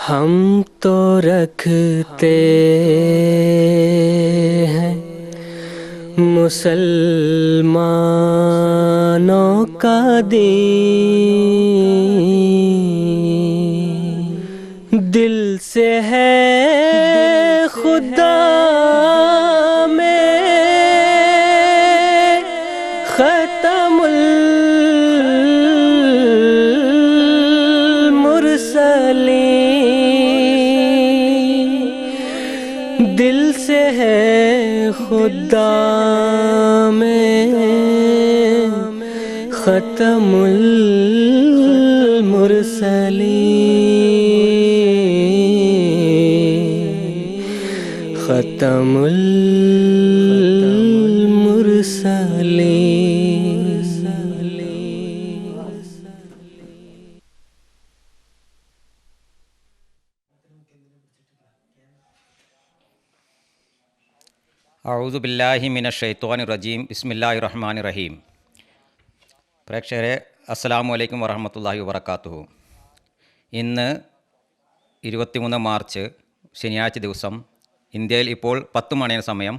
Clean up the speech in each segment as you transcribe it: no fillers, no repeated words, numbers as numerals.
हम तो रखते हैं मुसलमानों का दीन, दिल से है खुदा में ख़त्मुल मुरसलीन, दिल से है खुदा में ख़त्मुल मुरसलीन, ख़त्मुल मुरसलीन। അഊദു ബില്ലാഹി മിനശ് ശൈത്വാനിർ റജീം ബിസ്മില്ലാഹിർ റഹ്മാനിർ റഹീം. പ്രേക്ഷകരെ, അസ്സലാമു അലൈക്കും വറഹ്മത്തുള്ളാഹി വബറകാതുഹു. ഇന്ന് 23 മാർച്ച് ശനിയാഴ്ച ദിവസം ഇന്ത്യയിൽ ഇപ്പോൾ 10 മണിയാണ് സമയം.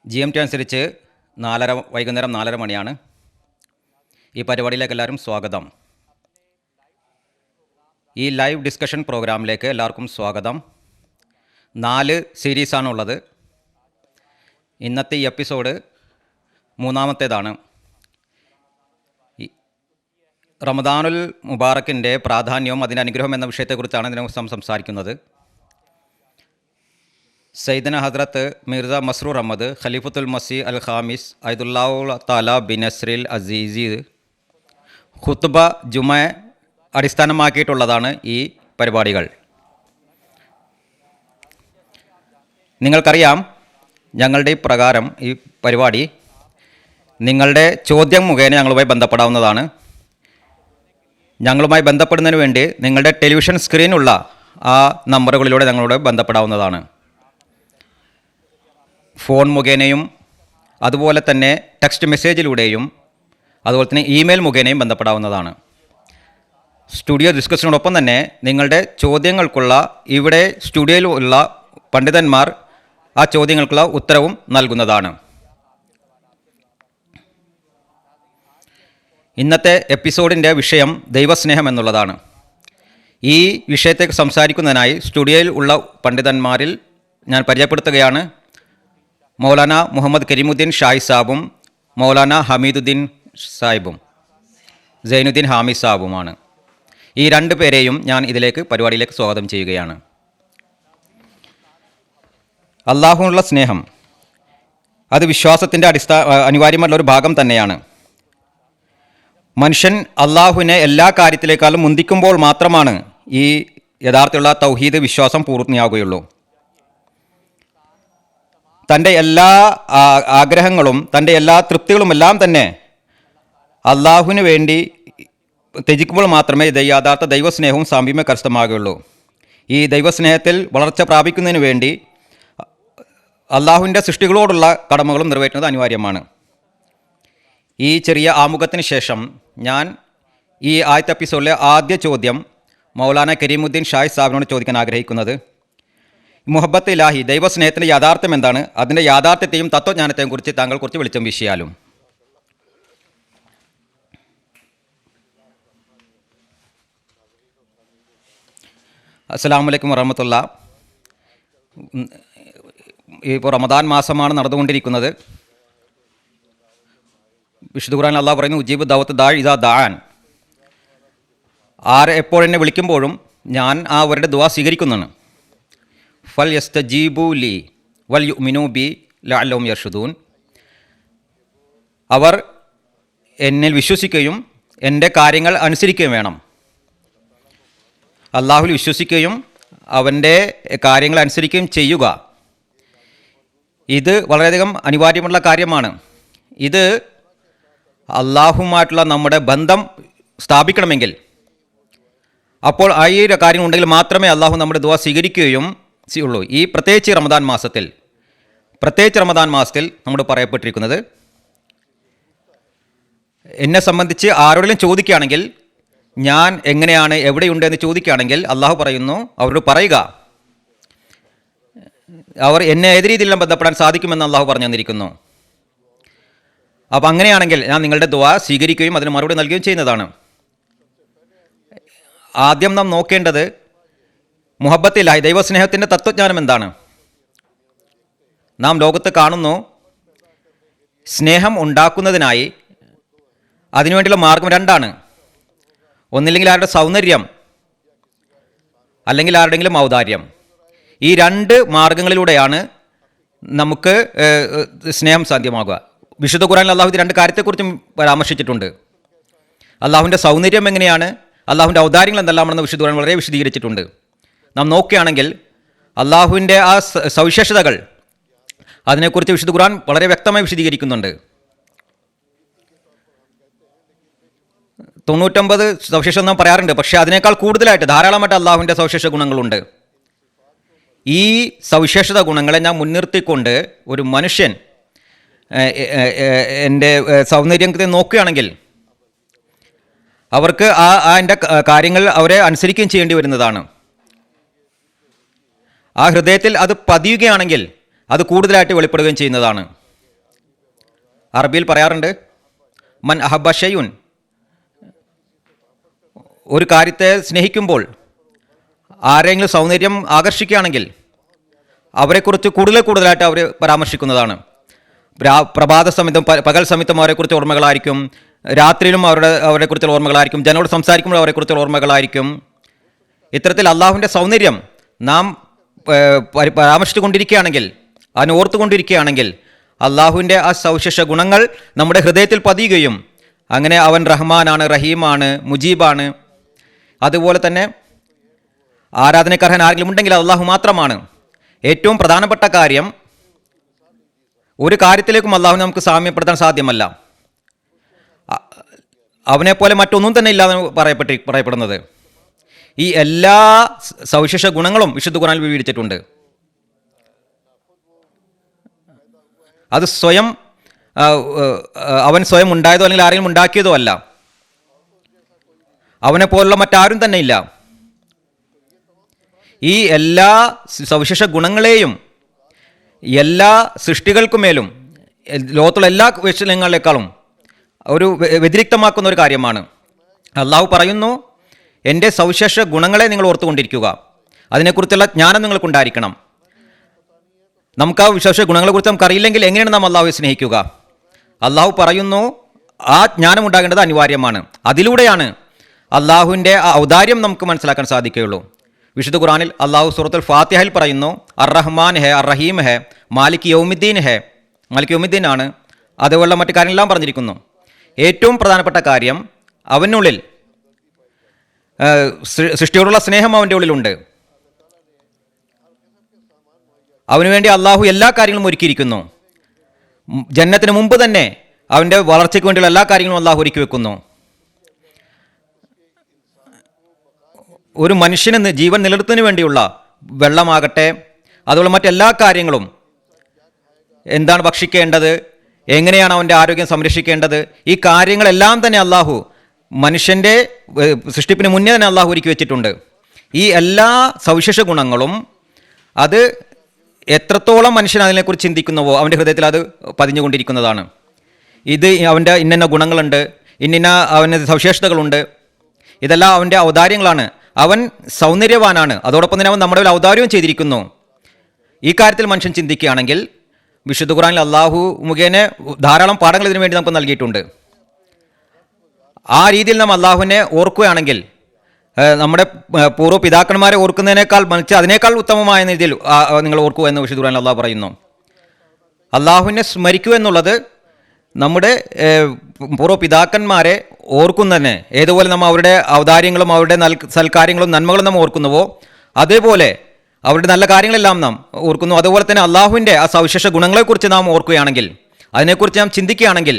GMT അനുസരിച്ച് വൈകുന്നേരം 4:30 മണിയാണ്. ഈ പരിപാടിയിലേക്ക് എല്ലാവരും സ്വാഗതം. ഈ ലൈവ് ഡിസ്കഷൻ പ്രോഗ്രാമിലേക്ക് എല്ലാവർക്കും സ്വാഗതം. 4 സീരീസാണുള്ളത്. ഇന്നത്തെ ഈ എപ്പിസോഡ് 3-ാമത്തേതാണ്. റമദാനുൽ മുബാറക്കിൻ്റെ പ്രാധാന്യവും അതിൻ്റെ അനുഗ്രഹം എന്ന വിഷയത്തെക്കുറിച്ചാണ് ഇതിനു സംസാരിക്കുന്നത്. സയ്യിദന ഹദ്രത്ത് മിർസ മസ്റൂർ അഹമ്മദ് ഖലീഫത്തുൽ മസീഹ് അൽ ഖാമിസ് അയ്ദുല്ലാഹു തആല ബിൻ നസ്രിൽ അസീസി ഖുത്ബ ജുമ അടിസ്ഥാനമാക്കിയിട്ടുള്ളതാണ് ഈ പരിപാടികൾ. നിങ്ങൾക്കറിയാം, ഞങ്ങളുടെ ഈ പരിപാടി നിങ്ങളുടെ ചോദ്യം മുഖേന ഞങ്ങളുമായി ബന്ധപ്പെടാവുന്നതാണ്. ഞങ്ങളുമായി ബന്ധപ്പെടുന്നതിന് വേണ്ടി നിങ്ങളുടെ ടെലിവിഷൻ സ്ക്രീനുള്ള ആ നമ്പറുകളിലൂടെ ഞങ്ങളോട് ബന്ധപ്പെടാവുന്നതാണ്. ഫോൺ മുഖേനയും അതുപോലെ തന്നെ ടെക്സ്റ്റ് മെസ്സേജിലൂടെയും അതുപോലെ തന്നെ ഇമെയിൽ മുഖേനയും ബന്ധപ്പെടാവുന്നതാണ്. സ്റ്റുഡിയോ ഡിസ്കഷനോടൊപ്പം തന്നെ നിങ്ങളുടെ ചോദ്യങ്ങൾക്കുള്ള ഇവിടെ സ്റ്റുഡിയോയിൽ ഉള്ള പണ്ഡിതന്മാർ ആ ചോദ്യങ്ങൾക്കുള്ള ഉത്തരവും നൽകുന്നതാണ്. ഇന്നത്തെ എപ്പിസോഡിൻ്റെ വിഷയം ദൈവസ്നേഹം എന്നുള്ളതാണ്. ഈ വിഷയത്തെ സംസാരിക്കുന്നതിനായി സ്റ്റുഡിയോയിൽ ഉള്ള പണ്ഡിതന്മാരിൽ ഞാൻ പരിചയപ്പെടുത്തുകയാണ്. മൗലാന മുഹമ്മദ് കരീമുദ്ദീൻ ഷായി സാബും മൗലാന ഹമീദുദ്ദീൻ സാഹിബും സൈനുദ്ദീൻ ഹാമിദ് സാബുമാണ്. ഈ 2 പേരെയും ഞാൻ പരിപാടിയിലേക്ക് സ്വാഗതം ചെയ്യുകയാണ്. അള്ളാഹുവിനുള്ള സ്നേഹം അത് വിശ്വാസത്തിൻ്റെ അനിവാര്യമായിട്ടുള്ളൊരു ഭാഗം തന്നെയാണ്. മനുഷ്യൻ അള്ളാഹുവിനെ എല്ലാ കാര്യത്തിലേക്കാളും മുന്തിക്കുമ്പോൾ മാത്രമാണ് ഈ യഥാർത്ഥമുള്ള തൗഹീദ് വിശ്വാസം പൂർത്തിയാകുകയുള്ളൂ. തൻ്റെ എല്ലാ ആഗ്രഹങ്ങളും തൻ്റെ എല്ലാ തൃപ്തികളും എല്ലാം തന്നെ അള്ളാഹുവിന് വേണ്ടി ത്യജിക്കുമ്പോൾ മാത്രമേ യഥാർത്ഥ ദൈവസ്നേഹവും സാമീപ്യം കരസ്ഥമാകുകയുള്ളൂ. ഈ ദൈവസ്നേഹത്തിൽ വളർച്ച പ്രാപിക്കുന്നതിന് വേണ്ടി അള്ളാഹുവിൻ്റെ സൃഷ്ടികളോടുള്ള കടമകളും നിറവേറ്റുന്നത് അനിവാര്യമാണ്. ഈ ചെറിയ ആമുഖത്തിന് ശേഷം ഞാൻ ഈ ആദ്യത്തെ എപ്പിസോഡിലെ ആദ്യ ചോദ്യം മൗലാന കരീമുദ്ദീൻ ഷായി സാഹിബിനോട് ചോദിക്കാൻ ആഗ്രഹിക്കുന്നത്, മുഹബ്ബത്ത് ഇലാഹി ദൈവസ്നേഹത്തിൻ്റെ യാഥാർത്ഥ്യം എന്താണ്? അതിൻ്റെ യാഥാർത്ഥ്യത്തെയും തത്വജ്ഞാനത്തെയും കുറിച്ച് താങ്കൾ കുറച്ച് വെളിച്ചം വീശിയാലും. അസ്സലാമു അലൈക്കും വറഹ്മത്തുള്ളാഹി. ഇപ്പോൾ റമദാൻ മാസമാണ് നടന്നുകൊണ്ടിരിക്കുന്നത്. വിശുദ്ധ ഖുർആനിൽ അല്ലാഹു പറയുന്നു, ഉജീബ് ദഅവത്ത് ദാഇ ഇദാ ദഅൻ. എപ്പോഴെന്നെ വിളിക്കുമ്പോഴും ഞാൻ അവരുടെ ദുആ സ്വീകരിക്കുന്നതാണ്. ഫൽ യസ്തജീബു ലി വൽ യുഅ്മിനു ബി ലഅല്ലഹും യർഷുദൂൻ. അവർ എന്നിൽ വിശ്വസിക്കുകയും എൻ്റെ കാര്യങ്ങൾ അനുസരിക്കുകയും വേണം. അള്ളാഹുവിൽ വിശ്വസിക്കുകയും അവൻ്റെ കാര്യങ്ങൾ അനുസരിക്കുകയും ചെയ്യുക. ഇത് വളരെയധികം അനിവാര്യമുള്ള കാര്യമാണ്. ഇത് അള്ളാഹുമായിട്ടുള്ള നമ്മുടെ ബന്ധം സ്ഥാപിക്കണമെങ്കിൽ അപ്പോൾ ആ ഈ കാര്യം ഉണ്ടെങ്കിൽ മാത്രമേ അള്ളാഹു നമ്മുടെ ദുആ സ്വീകരിക്കുകയും ഉള്ളൂ. ഈ പ്രത്യേകിച്ച് റമദാൻ മാസത്തിൽ നമ്മൾ പറയപ്പെട്ടിരിക്കുന്നത്, എന്നെ സംബന്ധിച്ച് ആരോടെങ്കിലും ചോദിക്കുകയാണെങ്കിൽ ഞാൻ എങ്ങനെയാണ്, എവിടെയുണ്ട് എന്ന് ചോദിക്കുകയാണെങ്കിൽ അള്ളാഹു പറയുന്നു, അവരോട് പറയുക അവർ എന്നെ ഏത് രീതിയിലും ബന്ധപ്പെടാൻ സാധിക്കുമെന്ന് അള്ളാഹു പറഞ്ഞു തന്നിരിക്കുന്നു. അപ്പോൾ അങ്ങനെയാണെങ്കിൽ ഞാൻ നിങ്ങളുടെ ദുആ സ്വീകരിക്കുകയും അതിന് മറുപടി നൽകുകയും ചെയ്യുന്നതാണ്. ആദ്യം നാം നോക്കേണ്ടത് മുഹബ്ബത്തിലായി ദൈവസ്നേഹത്തിൻ്റെ തത്വജ്ഞാനം എന്താണ്. നാം ലോകത്ത് കാണുന്നു, സ്നേഹം ഉണ്ടാക്കുന്നതിനായി അതിനുവേണ്ടിയുള്ള മാർഗം രണ്ടാണ്. ഒന്നില്ലെങ്കിൽ ആരുടെ സൗന്ദര്യം, അല്ലെങ്കിൽ ആരുടെങ്കിലും ഔദാര്യം. ഈ രണ്ട് മാർഗങ്ങളിലൂടെയാണ് നമുക്ക് സ്നേഹം സാധ്യമാകുക. വിശുദ്ധ ഖുർആനിൽ അള്ളാഹു ഇത് രണ്ട് കാര്യത്തെക്കുറിച്ചും പരാമർശിച്ചിട്ടുണ്ട്. അള്ളാഹുവിൻ്റെ സൗന്ദര്യം എങ്ങനെയാണ്, അള്ളാഹുവിൻ്റെ ഔദാര്യങ്ങൾ എന്തെല്ലാമാണെന്ന് വിശുദ്ധ ഖുർആൻ വളരെ വിശദീകരിച്ചിട്ടുണ്ട്. നാം നോക്കുകയാണെങ്കിൽ അള്ളാഹുവിൻ്റെ ആ സവിശേഷതകൾ, അതിനെക്കുറിച്ച് വിശുദ്ധ ഖുർആൻ വളരെ വ്യക്തമായി വിശദീകരിക്കുന്നുണ്ട്. 99 സവിശേഷത നാം പറയാറുണ്ട്, പക്ഷേ അതിനേക്കാൾ കൂടുതലായിട്ട് ധാരാളമായിട്ട് അള്ളാഹുവിൻ്റെ സവിശേഷ ഗുണങ്ങളുണ്ട്. ഈ സവിശേഷത ഗുണങ്ങളെ ഞാൻ മുൻനിർത്തിക്കൊണ്ട് ഒരു മനുഷ്യൻ എൻ്റെ സൗന്ദര്യത്തെ നോക്കുകയാണെങ്കിൽ അവർക്ക് എൻ്റെ കാര്യങ്ങൾ അവരെ അനുസരിക്കുകയും ചെയ്യേണ്ടി വരുന്നതാണ്. ആ ഹൃദയത്തിൽ അത് പതിയുകയാണെങ്കിൽ അത് കൂടുതലായിട്ട് വെളിപ്പെടുകയും ചെയ്യുന്നതാണ്. അറബിയിൽ പറയാറുണ്ട്, മൻ അഹബ്ബ ഷൈഉൻ, ഒരു കാര്യത്തെ സ്നേഹിക്കുമ്പോൾ ആരെങ്കിലും സൗന്ദര്യം ആകർഷിക്കുകയാണെങ്കിൽ അവരെക്കുറിച്ച് കൂടുതലായിട്ട് അവർ പരാമർശിക്കുന്നതാണ്. പ്രഭാത സമയത്തും പകൽ സമയത്തും അവരെക്കുറിച്ച് ഓർമ്മകളായിരിക്കും, രാത്രിയിലും അവരെക്കുറിച്ചുള്ള ഓർമ്മകളായിരിക്കും, ജനങ്ങളോട് സംസാരിക്കുമ്പോൾ അവരെക്കുറിച്ചുള്ള ഓർമ്മകളായിരിക്കും. ഇത്തരത്തിൽ അള്ളാഹുവിൻ്റെ സൗന്ദര്യം നാം പരാമർശിച്ചു കൊണ്ടിരിക്കുകയാണെങ്കിൽ, അതിനെ ഓർത്തുകൊണ്ടിരിക്കുകയാണെങ്കിൽ അള്ളാഹുവിൻ്റെ ആ സവിശേഷ ഗുണങ്ങൾ നമ്മുടെ ഹൃദയത്തിൽ പതിയുകയും അങ്ങനെ അവൻ റഹ്മാനാണ്, റഹീമാണ്, മുജീബാണ്. അതുപോലെ തന്നെ ആരാധനക്കാരൻ ആരെങ്കിലും ഉണ്ടെങ്കിൽ അള്ളാഹു മാത്രമാണ്. ഏറ്റവും പ്രധാനപ്പെട്ട കാര്യം, ഒരു കാര്യത്തിലേക്കും അള്ളാഹുവിനെ നമുക്ക് സാമ്യപ്പെടുത്താൻ സാധ്യമല്ല. അവനെപ്പോലെ മറ്റൊന്നും തന്നെ ഇല്ലാതെ പറയപ്പെടുന്നത്. ഈ എല്ലാ സവിശേഷ ഗുണങ്ങളും വിശുദ്ധ ഖുർആനിൽ വിവരിച്ചിട്ടുണ്ട്. അത് അവൻ സ്വയം ഉണ്ടായതോ അല്ലെങ്കിൽ ആരെങ്കിലും ഉണ്ടാക്കിയതോ അല്ല. അവനെപ്പോലുള്ള മറ്റാരും തന്നെ ഇല്ല. ഈ എല്ലാ സവിശേഷ ഗുണങ്ങളെയും എല്ലാ സൃഷ്ടികൾക്കുമേലും ലോകത്തുള്ള എല്ലാ വിഷയങ്ങളെക്കാളും ഒരു വ്യതിരിക്തമാക്കുന്ന ഒരു കാര്യമാണ്. അള്ളാഹു പറയുന്നു, എൻ്റെ സവിശേഷ ഗുണങ്ങളെ നിങ്ങൾ ഓർത്തുകൊണ്ടിരിക്കുക, അതിനെക്കുറിച്ചുള്ള ജ്ഞാനം നിങ്ങൾക്കുണ്ടായിരിക്കണം. നമുക്ക് ആ വിശേഷ ഗുണങ്ങളെക്കുറിച്ച് നമുക്കറിയില്ലെങ്കിൽ എങ്ങനെയാണ് നാം അള്ളാഹുവെ സ്നേഹിക്കുക? അള്ളാഹു പറയുന്നു, ആ ജ്ഞാനം ഉണ്ടാകേണ്ടത് അനിവാര്യമാണ്. അതിലൂടെയാണ് അള്ളാഹുവിൻ്റെ ആ ഔദാര്യം നമുക്ക് മനസ്സിലാക്കാൻ സാധിക്കുകയുള്ളൂ. വിശുദ്ധ ഖുർആനിൽ അള്ളാഹു സൂറത്തുൽ ഫാത്തിഹയിൽ പറയുന്നു, അർ റഹ്മാൻ ഹെ, അർ റഹീം ഹെ, മാലിക് യൗമിദ്ദീൻ ഹെ. മാലിക് യൗമിദ്ദീൻ ആണ്. അതുപോലുള്ള മറ്റു കാര്യങ്ങളെല്ലാം പറഞ്ഞിരിക്കുന്നു. ഏറ്റവും പ്രധാനപ്പെട്ട കാര്യം, അവനുള്ളിൽ സൃഷ്ടിയോടുള്ള സ്നേഹം അവൻ്റെ ഉള്ളിലുണ്ട്. അവനുവേണ്ടി അള്ളാഹു എല്ലാ കാര്യങ്ങളും ഒരുക്കിയിരിക്കുന്നു. ജന്നത്തിന് മുമ്പ് തന്നെ അവൻ്റെ വളർച്ചയ്ക്ക് വേണ്ടിയുള്ള എല്ലാ കാര്യങ്ങളും അള്ളാഹു ഒരുക്കി വെക്കുന്നു. ഒരു മനുഷ്യന് ജീവൻ നിലനിർത്തുന്നതിന് വേണ്ടിയുള്ള വെള്ളമാകട്ടെ, അതുപോലെ മറ്റെല്ലാ കാര്യങ്ങളും, എന്താണ് ഭക്ഷിക്കേണ്ടത്, എങ്ങനെയാണ് അവൻ്റെ ആരോഗ്യം സംരക്ഷിക്കേണ്ടത്, ഈ കാര്യങ്ങളെല്ലാം തന്നെ അള്ളാഹു മനുഷ്യൻ്റെ സൃഷ്ടിപ്പിന് മുന്നേ തന്നെ അള്ളാഹു ഒരുക്കി വെച്ചിട്ടുണ്ട്. ഈ എല്ലാ സവിശേഷ ഗുണങ്ങളും അത് എത്രത്തോളം മനുഷ്യൻ അതിനെക്കുറിച്ച് ചിന്തിക്കുന്നുവോ അവൻ്റെ ഹൃദയത്തിൽ അത് പതിഞ്ഞുകൊണ്ടിരിക്കുന്നതാണ്. ഇത് അവൻ്റെ ഇന്ന ഗുണങ്ങളുണ്ട്, ഇന്ന അവൻ്റെ സവിശേഷതകളുണ്ട്, ഇതെല്ലാം അവൻ്റെ ഔദാര്യങ്ങളാണ്. അവൻ സൗന്ദര്യവാനാണ്, അതോടൊപ്പം തന്നെ അവൻ നമ്മുടെ ഔദാര്യവും ചെയ്തിരിക്കുന്നു. ഈ കാര്യത്തിൽ മനുഷ്യൻ ചിന്തിക്കുകയാണെങ്കിൽ വിശുദ്ധ ഖുർആനിൽ അള്ളാഹു മുഖേന ധാരാളം പാഠങ്ങൾ ഇതിനു വേണ്ടി നമുക്ക് നൽകിയിട്ടുണ്ട്. ആ രീതിയിൽ നാം അള്ളാഹുവിനെ ഓർക്കുകയാണെങ്കിൽ നമ്മുടെ പൂർവ്വ പിതാക്കന്മാരെ ഓർക്കുന്നതിനേക്കാൾ അതിനേക്കാൾ ഉത്തമമായ രീതിയിൽ നിങ്ങൾ ഓർക്കുക എന്ന് വിശുദ്ധ ഖുർആനിൽ അള്ളാഹു പറയുന്നു. അള്ളാഹുവിനെ സ്മരിക്കുക എന്നുള്ളത് നമ്മുടെ പൂർവ്വ പിതാക്കന്മാരെ ഓർക്കുന്നതന്നെ ഏതുപോലെ നമ്മൾ അവരുടെ ഔദാര്യങ്ങളും അവരുടെ സൽക്കാര്യങ്ങളും നന്മകളും നാം ഓർക്കുന്നുവോ അതേപോലെ അവരുടെ നല്ല കാര്യങ്ങളെല്ലാം നാം ഓർക്കുന്നു. അതുപോലെ തന്നെ അള്ളാഹുവിൻ്റെ ആ സവിശേഷ ഗുണങ്ങളെക്കുറിച്ച് നാം ഓർക്കുകയാണെങ്കിൽ, അതിനെക്കുറിച്ച് നാം ചിന്തിക്കുകയാണെങ്കിൽ,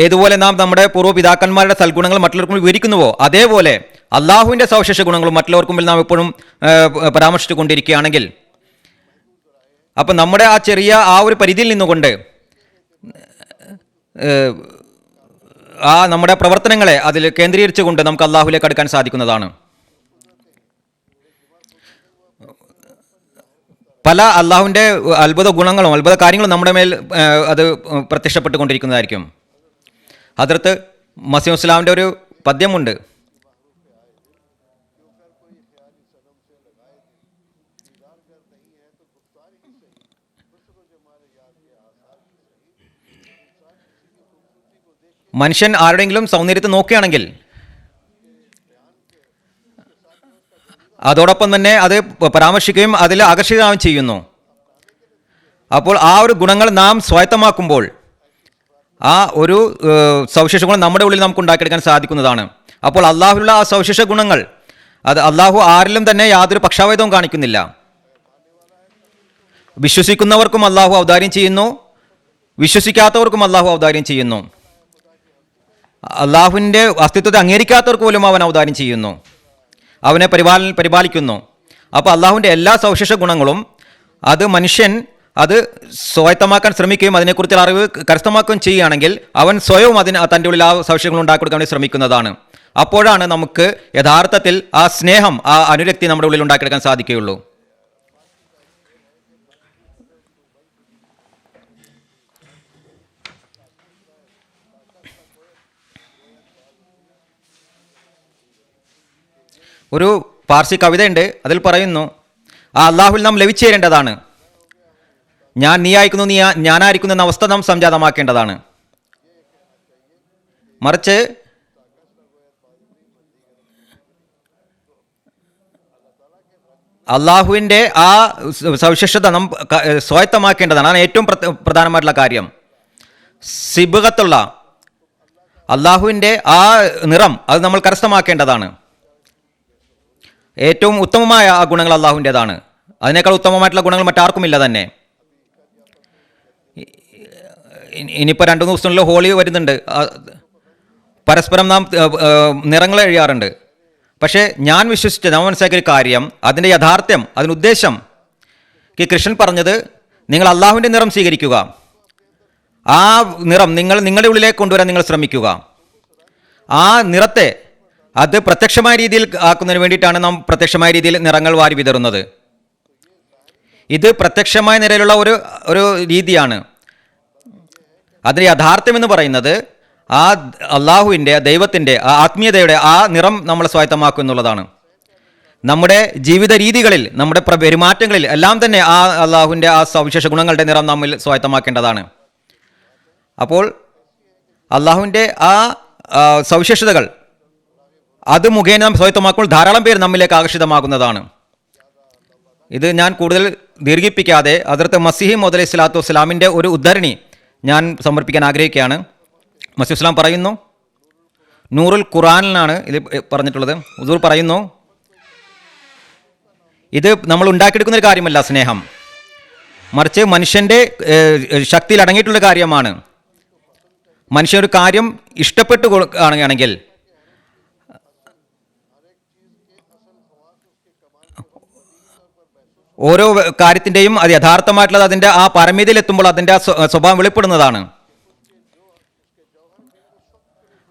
ഏതുപോലെ നാം നമ്മുടെ പൂർവ്വ പിതാക്കന്മാരുടെ സൽഗുണങ്ങൾ മറ്റുള്ളവർക്കും വിവരിക്കുന്നുവോ അതേപോലെ അള്ളാഹുവിൻ്റെ സവിശേഷ ഗുണങ്ങളും മറ്റുള്ളവർക്കും മുമ്പിൽ നാം എപ്പോഴും പരാമർശിച്ചു കൊണ്ടിരിക്കുകയാണെങ്കിൽ, അപ്പം നമ്മുടെ ആ ചെറിയ ആ ഒരു പരിധിയിൽ നിന്നുകൊണ്ട് ആ നമ്മുടെ പ്രവർത്തനങ്ങളെ അതിൽ കേന്ദ്രീകരിച്ചുകൊണ്ട് നമുക്ക് അള്ളാഹുലേക്ക് അടുക്കാൻ സാധിക്കുന്നതാണ്. പല അള്ളാഹുവിൻ്റെ അത്ഭുത ഗുണങ്ങളും അത്ഭുത കാര്യങ്ങളും നമ്മുടെ മേൽ അത് പ്രത്യക്ഷപ്പെട്ടുകൊണ്ടിരിക്കുന്നതായിരിക്കും. ഹദ്രത്ത് മസീഹ് ഇസ്ലാമിൻ്റെ ഒരു പദ്യമുണ്ട്. മനുഷ്യൻ ആരുടെയെങ്കിലും സൗന്ദര്യത്തെ നോക്കുകയാണെങ്കിൽ അതോടൊപ്പം തന്നെ അത് പരാമർശിക്കുകയും അതിൽ ആകർഷിക്കുകയും ചെയ്യുന്നു. അപ്പോൾ ആ ഒരു ഗുണങ്ങൾ നാം സ്വായത്തമാക്കുമ്പോൾ ആ ഒരു സവിശേഷ ഗുണം നമ്മുടെ ഉള്ളിൽ നമുക്ക് ഉണ്ടാക്കിയെടുക്കാൻ സാധിക്കുന്നതാണ്. അപ്പോൾ അള്ളാഹുവിലുള്ള ആ സവിശേഷ ഗുണങ്ങൾ അത് അള്ളാഹു ആരിലും തന്നെ യാതൊരു പക്ഷാഭേദവും കാണിക്കുന്നില്ല. വിശ്വസിക്കുന്നവർക്കും അള്ളാഹു ഔദാര്യം ചെയ്യുന്നു, വിശ്വസിക്കാത്തവർക്കും അള്ളാഹു ഔദാര്യം ചെയ്യുന്നു. അള്ളാഹുവിൻ്റെ അസ്തിത്വത്തെ അംഗീകരിക്കാത്തവർക്ക് പോലും അവൻ ഔദാര്യം ചെയ്യുന്നു, അവനെ പരിപാലിക്കുന്നു. അപ്പോൾ അള്ളാഹുവിൻ്റെ എല്ലാ സവിശേഷ ഗുണങ്ങളും അത് മനുഷ്യൻ അത് സ്വായത്തമാക്കാൻ ശ്രമിക്കുകയും അതിനെക്കുറിച്ചുള്ള അറിവ് കരസ്ഥമാക്കുകയും ചെയ്യുകയാണെങ്കിൽ അവൻ സ്വയവും തൻ്റെ ഉള്ളിൽ ആ സവിശേഷങ്ങൾ ഉണ്ടാക്കി കൊടുക്കാൻ വേണ്ടി ശ്രമിക്കുന്നതാണ്. അപ്പോഴാണ് നമുക്ക് യഥാർത്ഥത്തിൽ ആ സ്നേഹം, ആ അനുരക്തി നമ്മുടെ ഉള്ളിൽ ഉണ്ടാക്കിയെടുക്കാൻ സാധിക്കുകയുള്ളൂ. ഒരു പാർസി കവിതയുണ്ട്, അതിൽ പറയുന്നു, ആ അള്ളാഹുവിൽ നാം ലഭിച്ചു തരേണ്ടതാണ്. ഞാൻ നീ ആയിരിക്കുന്നു, നീ ഞാനായിരിക്കുന്നു എന്ന അവസ്ഥ നാം സംജാതമാക്കേണ്ടതാണ്. മറിച്ച് അള്ളാഹുവിൻ്റെ ആ സവിശേഷത നാം സ്വായത്തമാക്കേണ്ടതാണ്. അതാണ് ഏറ്റവും പ്രധാനമായിട്ടുള്ള കാര്യം. സിബുകത്തുള്ള അള്ളാഹുവിൻ്റെ ആ നിറം അത് നമ്മൾ കരസ്ഥമാക്കേണ്ടതാണ്. ഏറ്റവും ഉത്തമമായ ആ ഗുണങ്ങൾ അള്ളാഹുവിൻ്റെതാണ്. അതിനേക്കാൾ ഉത്തമമായിട്ടുള്ള ഗുണങ്ങൾ മറ്റാർക്കുമില്ല തന്നെ. ഇനിയിപ്പോൾ 2 ദിവസത്തിനുള്ളിൽ ഹോളി വരുന്നുണ്ട്. പരസ്പരം നാം നിറങ്ങൾ എഴുതാറുണ്ട്. പക്ഷേ ഞാൻ നാം മനസ്സിലാക്കിയൊരു കാര്യം, അതിൻ്റെ യാഥാർത്ഥ്യം, അതിനുദ്ദേശം കൃഷ്ണൻ പറഞ്ഞത്, നിങ്ങൾ അള്ളാഹുവിൻ്റെ നിറം സ്വീകരിക്കുക, ആ നിറം നിങ്ങളുടെ ഉള്ളിലേക്ക് കൊണ്ടുവരാൻ നിങ്ങൾ ശ്രമിക്കുക. ആ നിറത്തെ അത് പ്രത്യക്ഷമായ രീതിയിൽ ആക്കുന്നതിന് വേണ്ടിയിട്ടാണ് നാം പ്രത്യക്ഷമായ രീതിയിൽ നിറങ്ങൾ വാരി വിതറുന്നത്. ഇത് പ്രത്യക്ഷമായ നിലയിലുള്ള ഒരു രീതിയാണ്. അതിൻ്റെ യാഥാർത്ഥ്യം എന്ന് പറയുന്നത് ആ അള്ളാഹുവിൻ്റെ, ദൈവത്തിൻ്റെ, ആ ആത്മീയതയുടെ ആ നിറം നമ്മൾ സ്വായത്തമാക്കും എന്നുള്ളതാണ്. നമ്മുടെ ജീവിത രീതികളിൽ, നമ്മുടെ പെരുമാറ്റങ്ങളിൽ എല്ലാം തന്നെ ആ അള്ളാഹുവിൻ്റെ ആ സവിശേഷ ഗുണങ്ങളുടെ നിറം നമ്മൾ സ്വായത്തമാക്കേണ്ടതാണ്. അപ്പോൾ അള്ളാഹുവിൻ്റെ ആ സവിശേഷതകൾ അത് മുഖേന നാം സ്വായത്തമാക്കുമ്പോൾ ധാരാളം പേര് നമ്മിലേക്ക് ആകർഷിതമാകുന്നതാണ്. ഇത് ഞാൻ കൂടുതൽ ദീർഘിപ്പിക്കാതെ ഹദ്റത്ത് മസീഹ് മൗഊദ് അലൈഹി സ്വലാത്തു വസ്സലാമിൻ്റെ ഒരു ഉദ്ധരണി ഞാൻ സമർപ്പിക്കാൻ ആഗ്രഹിക്കുകയാണ്. മസീഹ് ഇസ്ലാം പറയുന്നു, നൂറുൽ ഖുർആനിലാണ് ഇത് പറഞ്ഞിട്ടുള്ളത്. ഹുദൂർ പറയുന്നു, ഇത് നമ്മൾ ഉണ്ടാക്കിയെടുക്കുന്നൊരു കാര്യമല്ല സ്നേഹം, മറിച്ച് മനുഷ്യൻ്റെ ശക്തിയിൽ അടങ്ങിയിട്ടുള്ള കാര്യമാണ്. മനുഷ്യൻ ഒരു കാര്യം ഇഷ്ടപ്പെട്ടു കൊടുക്കുകയാണെങ്കിൽ ഓരോ കാര്യത്തിൻ്റെയും അത് യഥാർത്ഥമായിട്ടുള്ളത് അതിൻ്റെ ആ പാരമ്യതയിൽ എത്തുമ്പോൾ അതിൻ്റെ ആ സ്വഭാവം വെളിപ്പെടുന്നതാണ്.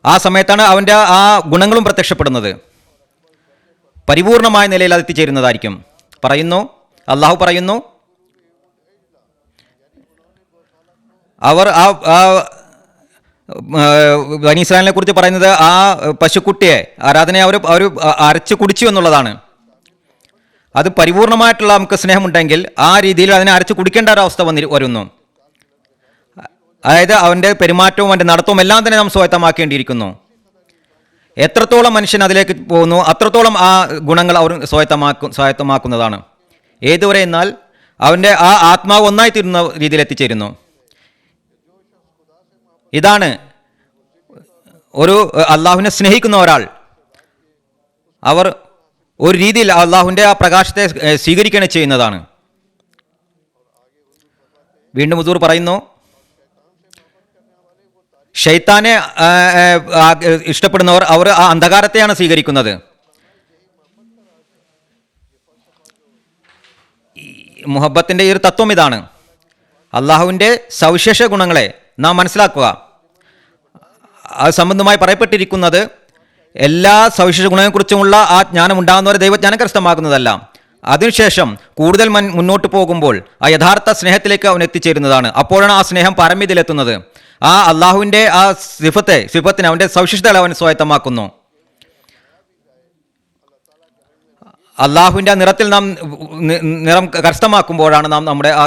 ആ സമയത്താണ് അവൻ്റെ ആ ഗുണങ്ങളും പ്രത്യക്ഷപ്പെടുന്നത്. പരിപൂർണമായ നിലയിൽ അത് എത്തിച്ചേരുന്നതായിരിക്കും. അള്ളാഹു പറയുന്നു, അവർ ആ ബനി ഇസ്രായേലിനെ കുറിച്ച് പറയുന്നത് ആ പശുക്കുട്ടിയെ ആരാധനയെ അവർ അരച്ച് കുടിച്ചു എന്നുള്ളതാണ്. അത് പരിപൂർണമായിട്ടുള്ള നമുക്ക് സ്നേഹമുണ്ടെങ്കിൽ ആ രീതിയിൽ അതിനെ അരച്ച് കുടിക്കേണ്ട ഒരവസ്ഥ വരുന്നു. അതായത് അവൻ്റെ പെരുമാറ്റവും അവൻ്റെ നടത്തവും എല്ലാം തന്നെ നാം സ്വായത്തമാക്കേണ്ടിയിരിക്കുന്നു. എത്രത്തോളം മനുഷ്യൻ അതിലേക്ക് പോകുന്നു അത്രത്തോളം ആ ഗുണങ്ങൾ അവർ സ്വായത്തമാക്കുന്നതാണ്. ഏതുവരെ എന്നാൽ അവൻ്റെ ആ ആത്മാവ് ഒന്നായി തീരുന്ന രീതിയിൽ എത്തിച്ചേരുന്നു. ഇതാണ് ഒരു അള്ളാഹുവിനെ സ്നേഹിക്കുന്ന ഒരാൾ, അവർ ഒരു രീതിയിൽ അള്ളാഹുവിൻ്റെ ആ പ്രകാശത്തെ സ്വീകരിക്കുകയാണ് ചെയ്യുന്നതാണ്. വീണ്ടും ഹുദൂർ പറയുന്നു, ശൈത്താനെ ഇഷ്ടപ്പെടുന്നവർ അവർ ആ അന്ധകാരത്തെയാണ് സ്വീകരിക്കുന്നത്. മുഹബത്തിൻ്റെ ഈ ഒരു തത്വം ഇതാണ്. അള്ളാഹുവിൻ്റെ സവിശേഷ ഗുണങ്ങളെ നാം മനസ്സിലാക്കുക, അത് സംബന്ധമായി പറയപ്പെട്ടിരിക്കുന്നത് എല്ലാ സവിശേഷ ഗുണങ്ങളെക്കുറിച്ചുമുള്ള ആ ജ്ഞാനം ഉണ്ടാകുന്നവരെ ദൈവജ്ഞാനം കരസ്ഥമാക്കുന്നതല്ല. അതിനുശേഷം കൂടുതൽ മുന്നോട്ട് പോകുമ്പോൾ ആ യഥാർത്ഥ സ്നേഹത്തിലേക്ക് അവൻ എത്തിച്ചേരുന്നതാണ്. അപ്പോഴാണ് ആ സ്നേഹം പാരമ്യതയിലെത്തുന്നത്. ആ അള്ളാഹുവിൻ്റെ ആ സിഫത്തിനെ അവൻ്റെ സവിശേഷതകളെ അവൻ സ്വായത്തമാക്കുന്നു. അള്ളാഹുവിൻ്റെ ആ നിറത്തിൽ നാം നിറം കരസ്ഥമാക്കുമ്പോഴാണ് നാം നമ്മുടെ ആ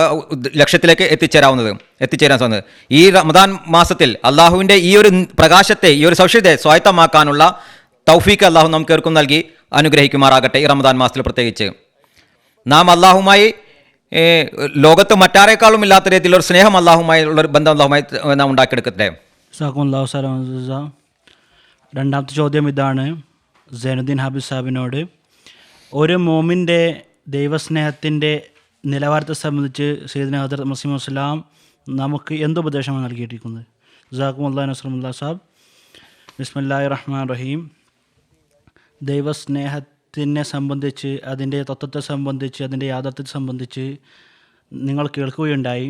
ലക്ഷ്യത്തിലേക്ക് എത്തിച്ചേരാൻ സാധിക്കുന്നത്. ഈ റമദാൻ മാസത്തിൽ അള്ളാഹുവിൻ്റെ ഈ ഒരു പ്രകാശത്തെ, ഈ ഒരു സവിശേഷതയെ സ്വായത്തമാക്കാനുള്ള തൗഫീക്ക് അള്ളാഹു നമുക്ക് ഏവർക്കും നൽകി അനുഗ്രഹിക്കുമാറാകട്ടെ. ഈ റമദാൻ മാസത്തിൽ പ്രത്യേകിച്ച് നാം അള്ളാഹുമായി ലോകത്ത് മറ്റാരേക്കാളും ഇല്ലാത്ത രീതിയിലൊരു സ്നേഹം അള്ളാഹുമായി ഉള്ളൊരു ബന്ധം അള്ളാഹുമായി നാം ഉണ്ടാക്കിയെടുക്കട്ടെ. രണ്ടാമത്തെ ചോദ്യം ഇതാണ്, സൈനുദ്ദീൻ ഹാബിബ് സാഹിബിനോട്. ഒരു മോമിൻ്റെ ദൈവസ്നേഹത്തിൻ്റെ നിലവാരത്തെ സംബന്ധിച്ച് സയ്യിദ്ന ഹദ്റത്ത് മസീഹ് മൗഊദ് ഇസ്ലാം നമുക്ക് എന്തുപദേശമാണ് നൽകിയിരിക്കുന്നത്? ജസാക്കുമുല്ലാഹി നസ്റുല്ലാഹ് സാബ്. ബിസ്മില്ലാഹിർ റഹ്മാനിർ റഹീം. ദൈവസ്നേഹത്തിനെ സംബന്ധിച്ച്, അതിൻ്റെ തത്വത്തെ സംബന്ധിച്ച്, അതിൻ്റെ യാഥാർത്ഥ്യത്തെ സംബന്ധിച്ച് നിങ്ങൾ കേൾക്കുകയുണ്ടായി.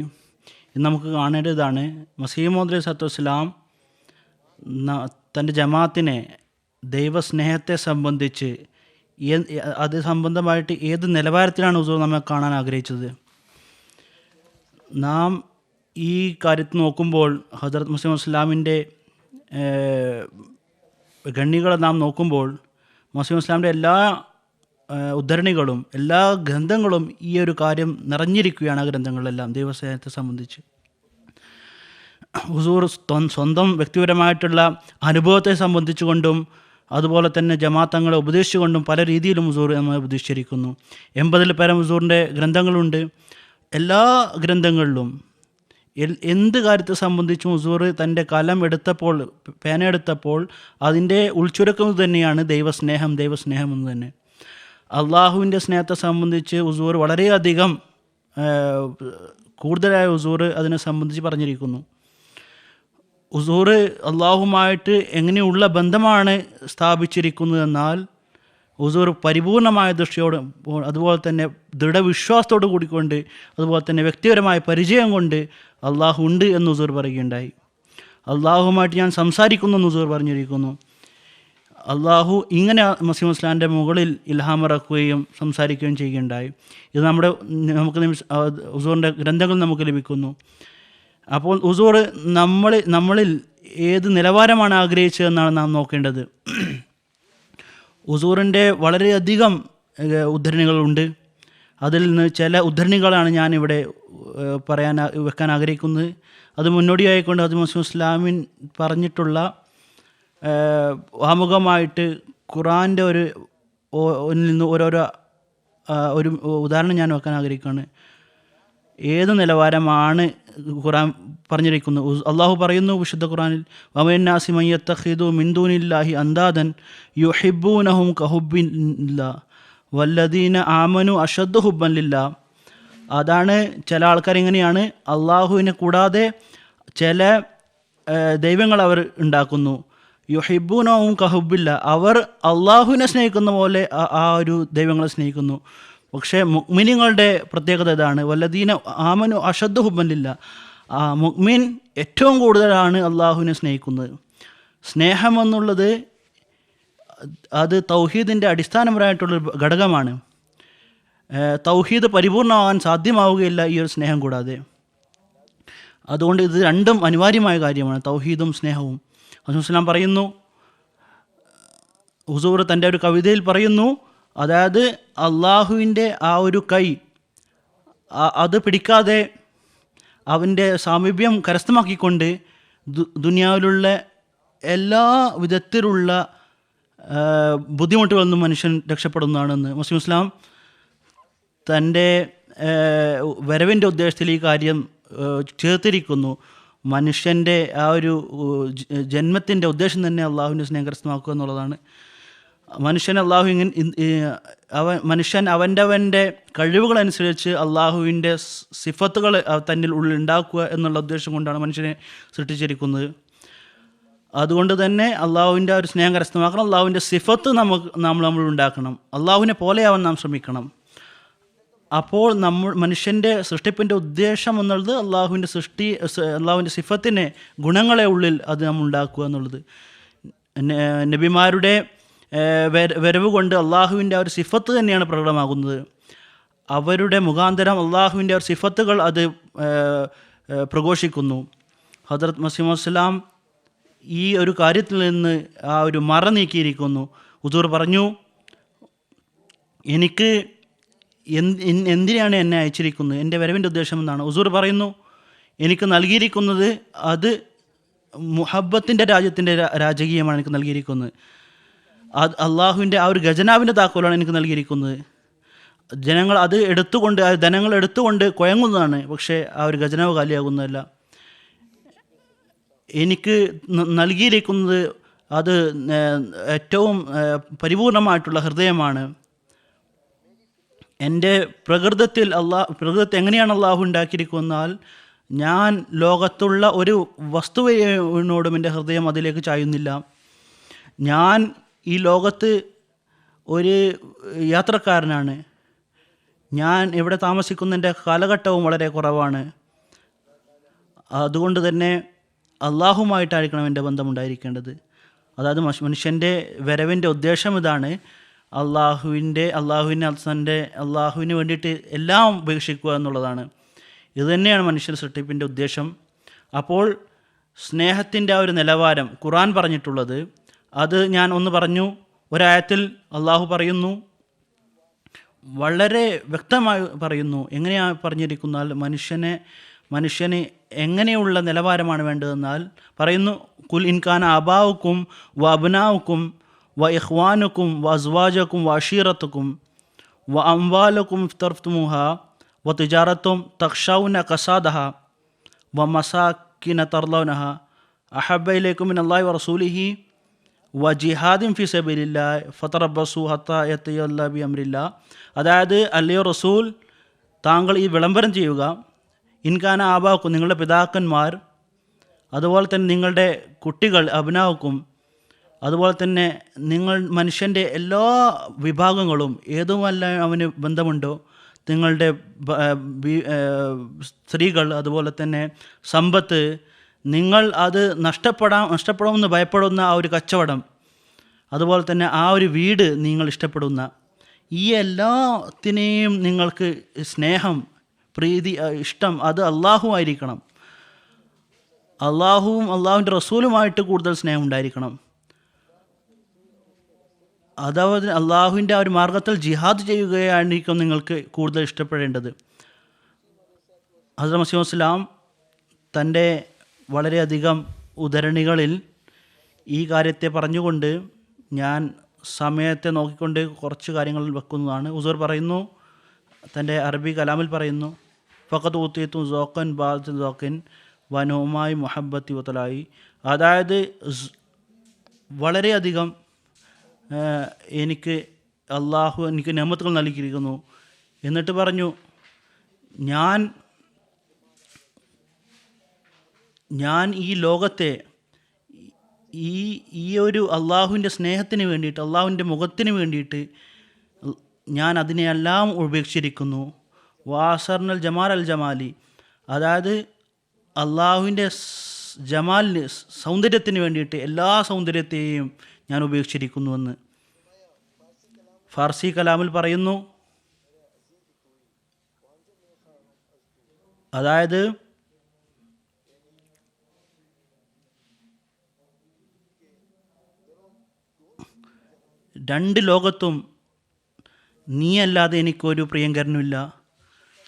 ഇന്ന് നമുക്ക് കാണേണ്ടതാണ്, മസീഹ് മൗഊദ് അലൈഹി സ്വലാം തൻ്റെ ജമാഅത്തിനെ ദൈവസ്നേഹത്തെ സംബന്ധിച്ച് അത് സംബന്ധമായിട്ട് ഏത് നിലവാരത്തിലാണ് ഹുസൂർ നമ്മെ കാണാൻ ആഗ്രഹിച്ചത്. നാം ഈ കാര്യത്തിൽ നോക്കുമ്പോൾ ഹദ്റത്ത് മസീഹ് മൗഊദ് ഇസ്ലാമിൻ്റെ ഗണ്ണികളെ നാം നോക്കുമ്പോൾ മസീഹ് മൗഊദ് ഇസ്ലാമിൻ്റെ എല്ലാ ഉദ്ധരണികളും എല്ലാ ഗ്രന്ഥങ്ങളും ഈ ഒരു കാര്യം നിറഞ്ഞിരിക്കുകയാണ്. ആ ഗ്രന്ഥങ്ങളിലെല്ലാം ദൈവസ്നേഹത്തെ സംബന്ധിച്ച് ഹുസൂർ സ്വന്തം വ്യക്തിപരമായിട്ടുള്ള അനുഭവത്തെ സംബന്ധിച്ചുകൊണ്ടും അതുപോലെ തന്നെ ജമാഅത്തങ്ങളെ ഉപദേശിച്ചുകൊണ്ടും പല രീതിയിലും ഹുസൂർ നമ്മെ ഉപദേശിച്ചിരിക്കുന്നു. 80-ൽ പരം ഹുസൂറിൻ്റെ ഗ്രന്ഥങ്ങളുണ്ട്. എല്ലാ ഗ്രന്ഥങ്ങളിലും എന്ത് കാര്യത്തെ സംബന്ധിച്ചും ഹുസൂർ തൻ്റെ കലം എടുത്തപ്പോൾ, പേന എടുത്തപ്പോൾ അതിൻ്റെ ഉൾച്ചുരുക്കം തന്നെയാണ് ദൈവസ്നേഹം എന്ന് തന്നെ. അള്ളാഹുവിൻ്റെ സ്നേഹത്തെ സംബന്ധിച്ച് ഹുസൂർ വളരെയധികം കൂടുതലായ ഹുസൂർ അതിനെ സംബന്ധിച്ച് പറഞ്ഞിരിക്കുന്നു. ഹുസൂർ അള്ളാഹുമായിട്ട് എങ്ങനെയുള്ള ബന്ധമാണ് സ്ഥാപിച്ചിരിക്കുന്നതെന്നാൽ ഹുസൂർ പരിപൂർണമായ ദൃഷ്ടിയോട്, അതുപോലെ തന്നെ ദൃഢവിശ്വാസത്തോട് കൂടിക്കൊണ്ട്, അതുപോലെ തന്നെ വ്യക്തിപരമായ പരിചയം കൊണ്ട് അള്ളാഹു ഉണ്ട് എന്ന് ഹുസൂർ പറയുകയുണ്ടായി. അള്ളാഹുമായിട്ട് ഞാൻ സംസാരിക്കുന്നു എന്ന് ഹുസൂർ പറഞ്ഞിരിക്കുന്നു. അള്ളാഹു ഇങ്ങനെ മസീഹ് മൗഊദ് ഇസ്ലാമിൻ്റെ മുകളിൽ ഇൽഹാമിറക്കുകയും സംസാരിക്കുകയും ചെയ്യുകയുണ്ടായി. ഇത് നമുക്ക് ഹുസൂറിൻ്റെ ഗ്രന്ഥങ്ങൾ നമുക്ക് ലഭിക്കുന്നു. അപ്പോൾ ഹുസൂർ നമ്മളിൽ ഏത് നിലവാരമാണ് ആഗ്രഹിച്ചതെന്നാണ് നാം നോക്കേണ്ടത്. ഹുസൂറിൻ്റെ വളരെയധികം ഉദ്ധരണികളുണ്ട്. അതിൽ നിന്ന് ചില ഉദ്ധരണികളാണ് ഞാനിവിടെ വെക്കാൻ ആഗ്രഹിക്കുന്നത്. അത് മുന്നോടിയായിക്കൊണ്ട് അത് മസീഹ് മൗഊദ് ഇസ്ലാമിൻ പറഞ്ഞിട്ടുള്ള ആമുഖമായിട്ട് ഖുർആൻ്റെ നിന്ന് ഓരോരോ ഒരു ഉദാഹരണം ഞാൻ വെക്കാൻ ആഗ്രഹിക്കുകയാണ്. ഏത് നിലവാരമാണ് ഖുർആൻ പറഞ്ഞിരിക്കുന്നത്? അള്ളാഹു പറയുന്നു വിശുദ്ധ ഖുർആനിൽ, വമിന്നാസി മൻ യത്തഖിദു മിൻ ദൂനില്ലാഹി അൻദാദൻ യുഹിബ്ബൂനഹും കഹുബ്ബില്ലാഹ് വല്ലദീന ആമനു അഷദ്ദു ഹുബ്ബൻ ലില്ലാഹ്. അതാണ് ചില ആൾക്കാർ ഇങ്ങനെയാണ്, അള്ളാഹുവിനെ കൂടാതെ ചില ദൈവങ്ങൾ അവർ ഉണ്ടാക്കുന്നു. യുഹിബ്ബൂനഹും കഹുബ്ബില്ലാഹ്, അവർ അള്ളാഹുവിനെ സ്നേഹിക്കുന്ന പോലെ ആ ഒരു ദൈവങ്ങളെ സ്നേഹിക്കുന്നു. പക്ഷേ മുഅ്മിനീങ്ങളുടെ പ്രത്യേകത ഇതാണ്, വല്ലദീന ആമനു അഷദ്ദു ഹുബ്ബൻ ലില്ലാഹ്. മുഅ്മിൻ ഏറ്റവും കൂടുതലാണ് അള്ളാഹുവിനെ സ്നേഹിക്കുന്നത്. സ്നേഹമെന്നുള്ളത് അത് തൗഹീദിൻ്റെ അടിസ്ഥാനപരമായിട്ടുള്ളൊരു ഘടകമാണ്. തൗഹീദ് പരിപൂർണമാകാൻ സാധ്യമാവുകയില്ല ഈ ഒരു സ്നേഹം കൂടാതെ. അതുകൊണ്ട് ഇത് രണ്ടും അനിവാര്യമായ കാര്യമാണ്, തൗഹീദും സ്നേഹവും. റസൂൽ സല്ലല്ലാഹു പറയുന്നു, ഹുസൂർ തൻ്റെ ഒരു കവിതയിൽ പറയുന്നു, അതായത് അള്ളാഹുവിൻ്റെ ആ ഒരു കൈ അത് പിടിക്കാതെ അവൻ്റെ സാമീപ്യം കരസ്ഥമാക്കിക്കൊണ്ട് ദുനിയാവിലുള്ള എല്ലാ വിധത്തിലുള്ള ബുദ്ധിമുട്ടുകളിൽ നിന്നും മനുഷ്യൻ രക്ഷപ്പെടുന്നതാണെന്ന് മസീഹ് ഇസ്ലാം തൻ്റെ വരവിൻ്റെ ഉദ്ദേശത്തിൽ ഈ കാര്യം ചേർത്തിരിക്കുന്നു. മനുഷ്യൻ്റെ ആ ഒരു ജന്മത്തിൻ്റെ ഉദ്ദേശം തന്നെ അള്ളാഹുവിൻ്റെ സ്നേഹം കരസ്ഥമാക്കുക എന്നുള്ളതാണ്. മനുഷ്യൻ മനുഷ്യൻ അവൻ്റെ കഴിവുകളനുസരിച്ച് അള്ളാഹുവിൻ്റെ സിഫത്തുകൾ തന്നിൽ ഉണ്ടാക്കുക എന്നുള്ള ഉദ്ദേശം കൊണ്ടാണ് മനുഷ്യനെ സൃഷ്ടിച്ചിരിക്കുന്നത്. അതുകൊണ്ട് തന്നെ അള്ളാഹുവിൻ്റെ ഒരു സ്നേഹം കരസ്ഥമാക്കണം, അള്ളാഹുവിൻ്റെ സിഫത്ത് നമ്മൾ ഉണ്ടാക്കണം, അള്ളാഹുവിനെ പോലെയാവാൻ നാം ശ്രമിക്കണം. അപ്പോൾ മനുഷ്യൻ്റെ സൃഷ്ടിപ്പിൻ്റെ ഉദ്ദേശം എന്നുള്ളത് അള്ളാഹുവിൻ്റെ സിഫത്തിനെ, ഗുണങ്ങളെ ഉള്ളിൽ അത് നമ്മൾ ഉണ്ടാക്കുക എന്നുള്ളത്. നബിമാരുടെ വരവ് കൊണ്ട് അള്ളാഹുവിൻ്റെ ആ ഒരു സിഫത്ത് തന്നെയാണ് പ്രകടമാകുന്നത്. അവരുടെ മുഖാന്തരം അള്ളാഹുവിൻ്റെ ഒരു സിഫത്തുകൾ അത് പ്രഘോഷിക്കുന്നു. ഹദ്റത്ത് മസീഹ് മൗഊദ് സ്വലാം ഈ ഒരു കാര്യത്തിൽ നിന്ന് ആ ഒരു മറ നീക്കിയിരിക്കുന്നു. ഹുസൂർ പറഞ്ഞു, എനിക്ക് എന്തിനാണ് എന്നെ അയച്ചിരിക്കുന്നത്, എൻ്റെ വരവിൻ്റെ ഉദ്ദേശം എന്നാണ്. ഹുസൂർ പറയുന്നു, എനിക്ക് നൽകിയിരിക്കുന്നത് അത് മുഹബ്ബത്തിൻ്റെ രാജ്യത്തിൻ്റെ രാജകീയമാണ് എനിക്ക് നൽകിയിരിക്കുന്നത്. അത് അള്ളാഹുവിൻ്റെ ആ ഒരു ഖജനാവിൻ്റെ താക്കോലാണ് എനിക്ക് നൽകിയിരിക്കുന്നത്. ജനങ്ങൾ അത് എടുത്തുകൊണ്ട്, ആ ധനങ്ങൾ എടുത്തുകൊണ്ട് കുഴങ്ങുന്നതാണ്, പക്ഷേ ആ ഒരു ഖജനാവ് കാലിയാകുന്നതല്ല. എനിക്ക് നൽകിയിരിക്കുന്നത് അത് ഏറ്റവും പരിപൂർണമായിട്ടുള്ള ഹൃദയമാണ്. എൻ്റെ പ്രകൃതത്തെ എങ്ങനെയാണ് അള്ളാഹു ഉണ്ടാക്കിയിരിക്കുന്നാൽ, ഞാൻ ലോകത്തുള്ള ഒരു വസ്തുവിനോടും എൻ്റെ ഹൃദയം അതിലേക്ക് ചായുന്നില്ല. ഞാൻ ഈ ലോകത്ത് ഒരു യാത്രക്കാരനാണ്. ഞാൻ ഇവിടെ താമസിക്കുന്നതിൻ്റെ കാലഘട്ടവും വളരെ കുറവാണ്. അതുകൊണ്ട് തന്നെ അള്ളാഹുമായിട്ടായിരിക്കണം എൻ്റെ ബന്ധമുണ്ടായിരിക്കേണ്ടത്. അതായത് മനുഷ്യൻ്റെ വരവിൻ്റെ ഉദ്ദേശം ഇതാണ്, അള്ളാഹുവിന് വേണ്ടിയിട്ട് എല്ലാം ഉപേക്ഷിക്കുക എന്നുള്ളതാണ്. ഇതുതന്നെയാണ് മനുഷ്യ സൃഷ്ടിപ്പിൻ്റെ ഉദ്ദേശം. അപ്പോൾ സ്നേഹത്തിൻ്റെ ആ ഒരു നിലവാരം ഖുർആൻ പറഞ്ഞിട്ടുള്ളത്, അത് ഞാൻ ഒന്ന് പറഞ്ഞു. ഒരായത്തിൽ അള്ളാഹു പറയുന്നു, വളരെ വ്യക്തമായി പറയുന്നു. എങ്ങനെയാണ് പറഞ്ഞിരിക്കുന്നാൽ മനുഷ്യന് എങ്ങനെയുള്ള നിലവാരമാണ് വേണ്ടതെന്നാൽ പറയുന്നു, കുൽ ഇൻകാന അബാവുക്കും വ അബ്നാവുക്കും വ ഇഖ്വാനുക്കും വ അസ്വാജക്കും വ അഷീറത്തുക്കും വ അംവാലുക്കും ഇഫ്തർതുമുഹ വ തിജാറത്തും തഖ്ശൗന കസാദഹ വ മസാകിന തർലൗനഹ അഹബ്ബ ഇലൈക്കും മിനല്ലാഹി വ റസൂലിഹി വ ജിഹാദിൻ ഫി സബീലില്ലാഹി ഫതറബ്ബസു ഹത്താ യഅതിയല്ലാഹു ബി അംരില്ലാ. അതായത്, അല്ലയോ റസൂൽ, താങ്കൾ ഈ വിളംബരം ചെയ്യുക, ഇൻകാന ആബാക്കും, നിങ്ങളുടെ പിതാക്കന്മാർ, അതുപോലെ തന്നെ നിങ്ങളുടെ കുട്ടികൾ അബ്നാവുക്കും, അതുപോലെ തന്നെ നിങ്ങൾ മനുഷ്യൻ്റെ എല്ലാ വിഭാഗങ്ങളും ഏതുമല്ല അവന് ബന്ധമുണ്ടോ, നിങ്ങളുടെ സ്ത്രീകൾ, അതുപോലെ തന്നെ സമ്പത്ത്, നിങ്ങൾ അത് നഷ്ടപ്പെടുമെന്ന് ഭയപ്പെടുന്ന ആ ഒരു കച്ചവടം, അതുപോലെ തന്നെ ആ ഒരു വീട് നിങ്ങൾ ഇഷ്ടപ്പെടുന്ന ഈ എല്ലാത്തിനെയും നിങ്ങൾക്ക് സ്നേഹം, പ്രീതി, ഇഷ്ടം അത് അള്ളാഹു ആയിരിക്കണം. അള്ളാഹുവും അള്ളാഹുവിൻ്റെ റസൂലുമായിട്ട് കൂടുതൽ സ്നേഹം ഉണ്ടായിരിക്കണം. അതായത് അള്ളാഹുവിൻ്റെ ആ ഒരു മാർഗത്തിൽ ജിഹാദ് ചെയ്യുകയായിരിക്കും നിങ്ങൾക്ക് കൂടുതൽ ഇഷ്ടപ്പെടേണ്ടത്. ഹദ്റത്ത് മസീഹ് മൗഊദ് സ്വലാം തൻ്റെ വളരെയധികം ഉദ്ധരണികളിൽ ഈ കാര്യത്തെ പറഞ്ഞുകൊണ്ട്, ഞാൻ സമയത്തെ നോക്കിക്കൊണ്ട് കുറച്ച് കാര്യങ്ങൾ വെക്കുന്നതാണ്. ഹുസൂർ പറയുന്നു, തൻ്റെ അറബി കലാമിൽ പറയുന്നു, ഫഖദ് ഊതീതു സൗഖൻ ബഅദ സൗഖിൻ വനോമായി മുഹബ്ബത്തി വതലായി. അതായത് വളരെയധികം എനിക്ക് നെമത്തുകൾ നൽകിയിരിക്കുന്നു. എന്നിട്ട് പറഞ്ഞു, ഞാൻ ഈ ലോകത്തെ ഈ ഒരു അള്ളാഹുവിൻ്റെ സ്നേഹത്തിന് വേണ്ടിയിട്ട്, അള്ളാഹുവിൻ്റെ മുഖത്തിന് വേണ്ടിയിട്ട് ഞാൻ അതിനെയെല്ലാം ഉപേക്ഷിച്ചിരിക്കുന്നു. വാസർനൽ ജമാൽ അൽ ജമാലി, അതായത് അള്ളാഹുവിൻ്റെ ജമാലിന്, സൗന്ദര്യത്തിന് വേണ്ടിയിട്ട് എല്ലാ സൗന്ദര്യത്തെയും ഞാൻ ഉപേക്ഷിച്ചിരിക്കുന്നുവെന്ന്. ഫാർസി കലാമിൽ പറയുന്നു, അതായത് രണ്ട് ലോകത്തും നീയല്ലാതെ എനിക്കൊരു പ്രിയങ്കരനുമില്ല.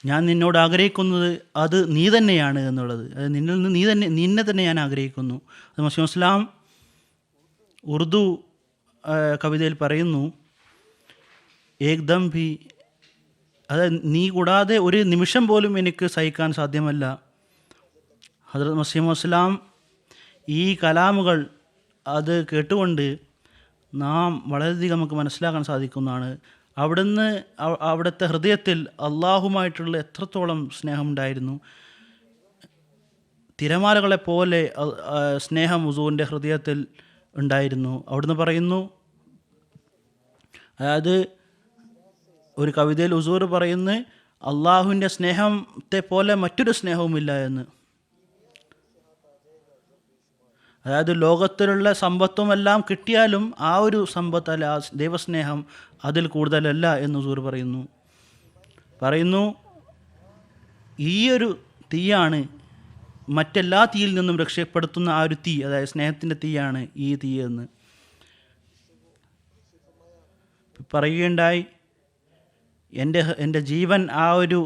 ഞാൻ നിന്നോട് ആഗ്രഹിക്കുന്നത് അത് നീ തന്നെയാണ് എന്നുള്ളത്. അത് നിന്നിൽ നിന്ന് നിന്നെ തന്നെ ഞാൻ ആഗ്രഹിക്കുന്നു. അത് മസീഹ് മൗഊദ് സ്വലാം ഉറുദു കവിതയിൽ പറയുന്നു, ഏകദം ഭി, അതായത് നീ കൂടാതെ ഒരു നിമിഷം പോലും എനിക്ക് സഹിക്കാൻ സാധ്യമല്ല. ഹദ്റത്ത് മസീഹ് മൗഊദ് സ്വലാം ഈ കലാമുകൾ അത് കേട്ടുകൊണ്ട് നാം വളരെയധികം നമുക്ക് മനസ്സിലാക്കാൻ സാധിക്കുന്നതാണ്. അവിടുത്തെ ഹൃദയത്തിൽ അള്ളാഹുമായിട്ടുള്ള എത്രത്തോളം സ്നേഹമുണ്ടായിരുന്നു. തിരമാലകളെപ്പോലെ സ്നേഹം ഹുസൂറിൻ്റെ ഹൃദയത്തിൽ ഉണ്ടായിരുന്നു. അവിടുന്ന് പറയുന്നു, അതായത് ഒരു കവിതയിൽ ഹുസൂർ പറയുന്നു, അള്ളാഹുവിൻ്റെ സ്നേഹത്തെ പോലെ മറ്റൊരു സ്നേഹവുമില്ല എന്ന്. അതായത് ലോകത്തിലുള്ള സമ്പത്തുമെല്ലാം കിട്ടിയാലും ആ ഒരു സമ്പത്ത് അല്ല, ആ ദൈവസ്നേഹം അതിൽ കൂടുതലല്ല എന്ന് ഹുസൂർ പറയുന്നു ഈയൊരു തീയാണ് മറ്റെല്ലാ തീയിൽ നിന്നും രക്ഷപ്പെടുത്തുന്ന ആ ഒരു തീ, അതായത് സ്നേഹത്തിൻ്റെ തീയാണ് ഈ തീ എന്ന് പറയുകയുണ്ടായി. എൻ്റെ ജീവൻ ആ ഒരു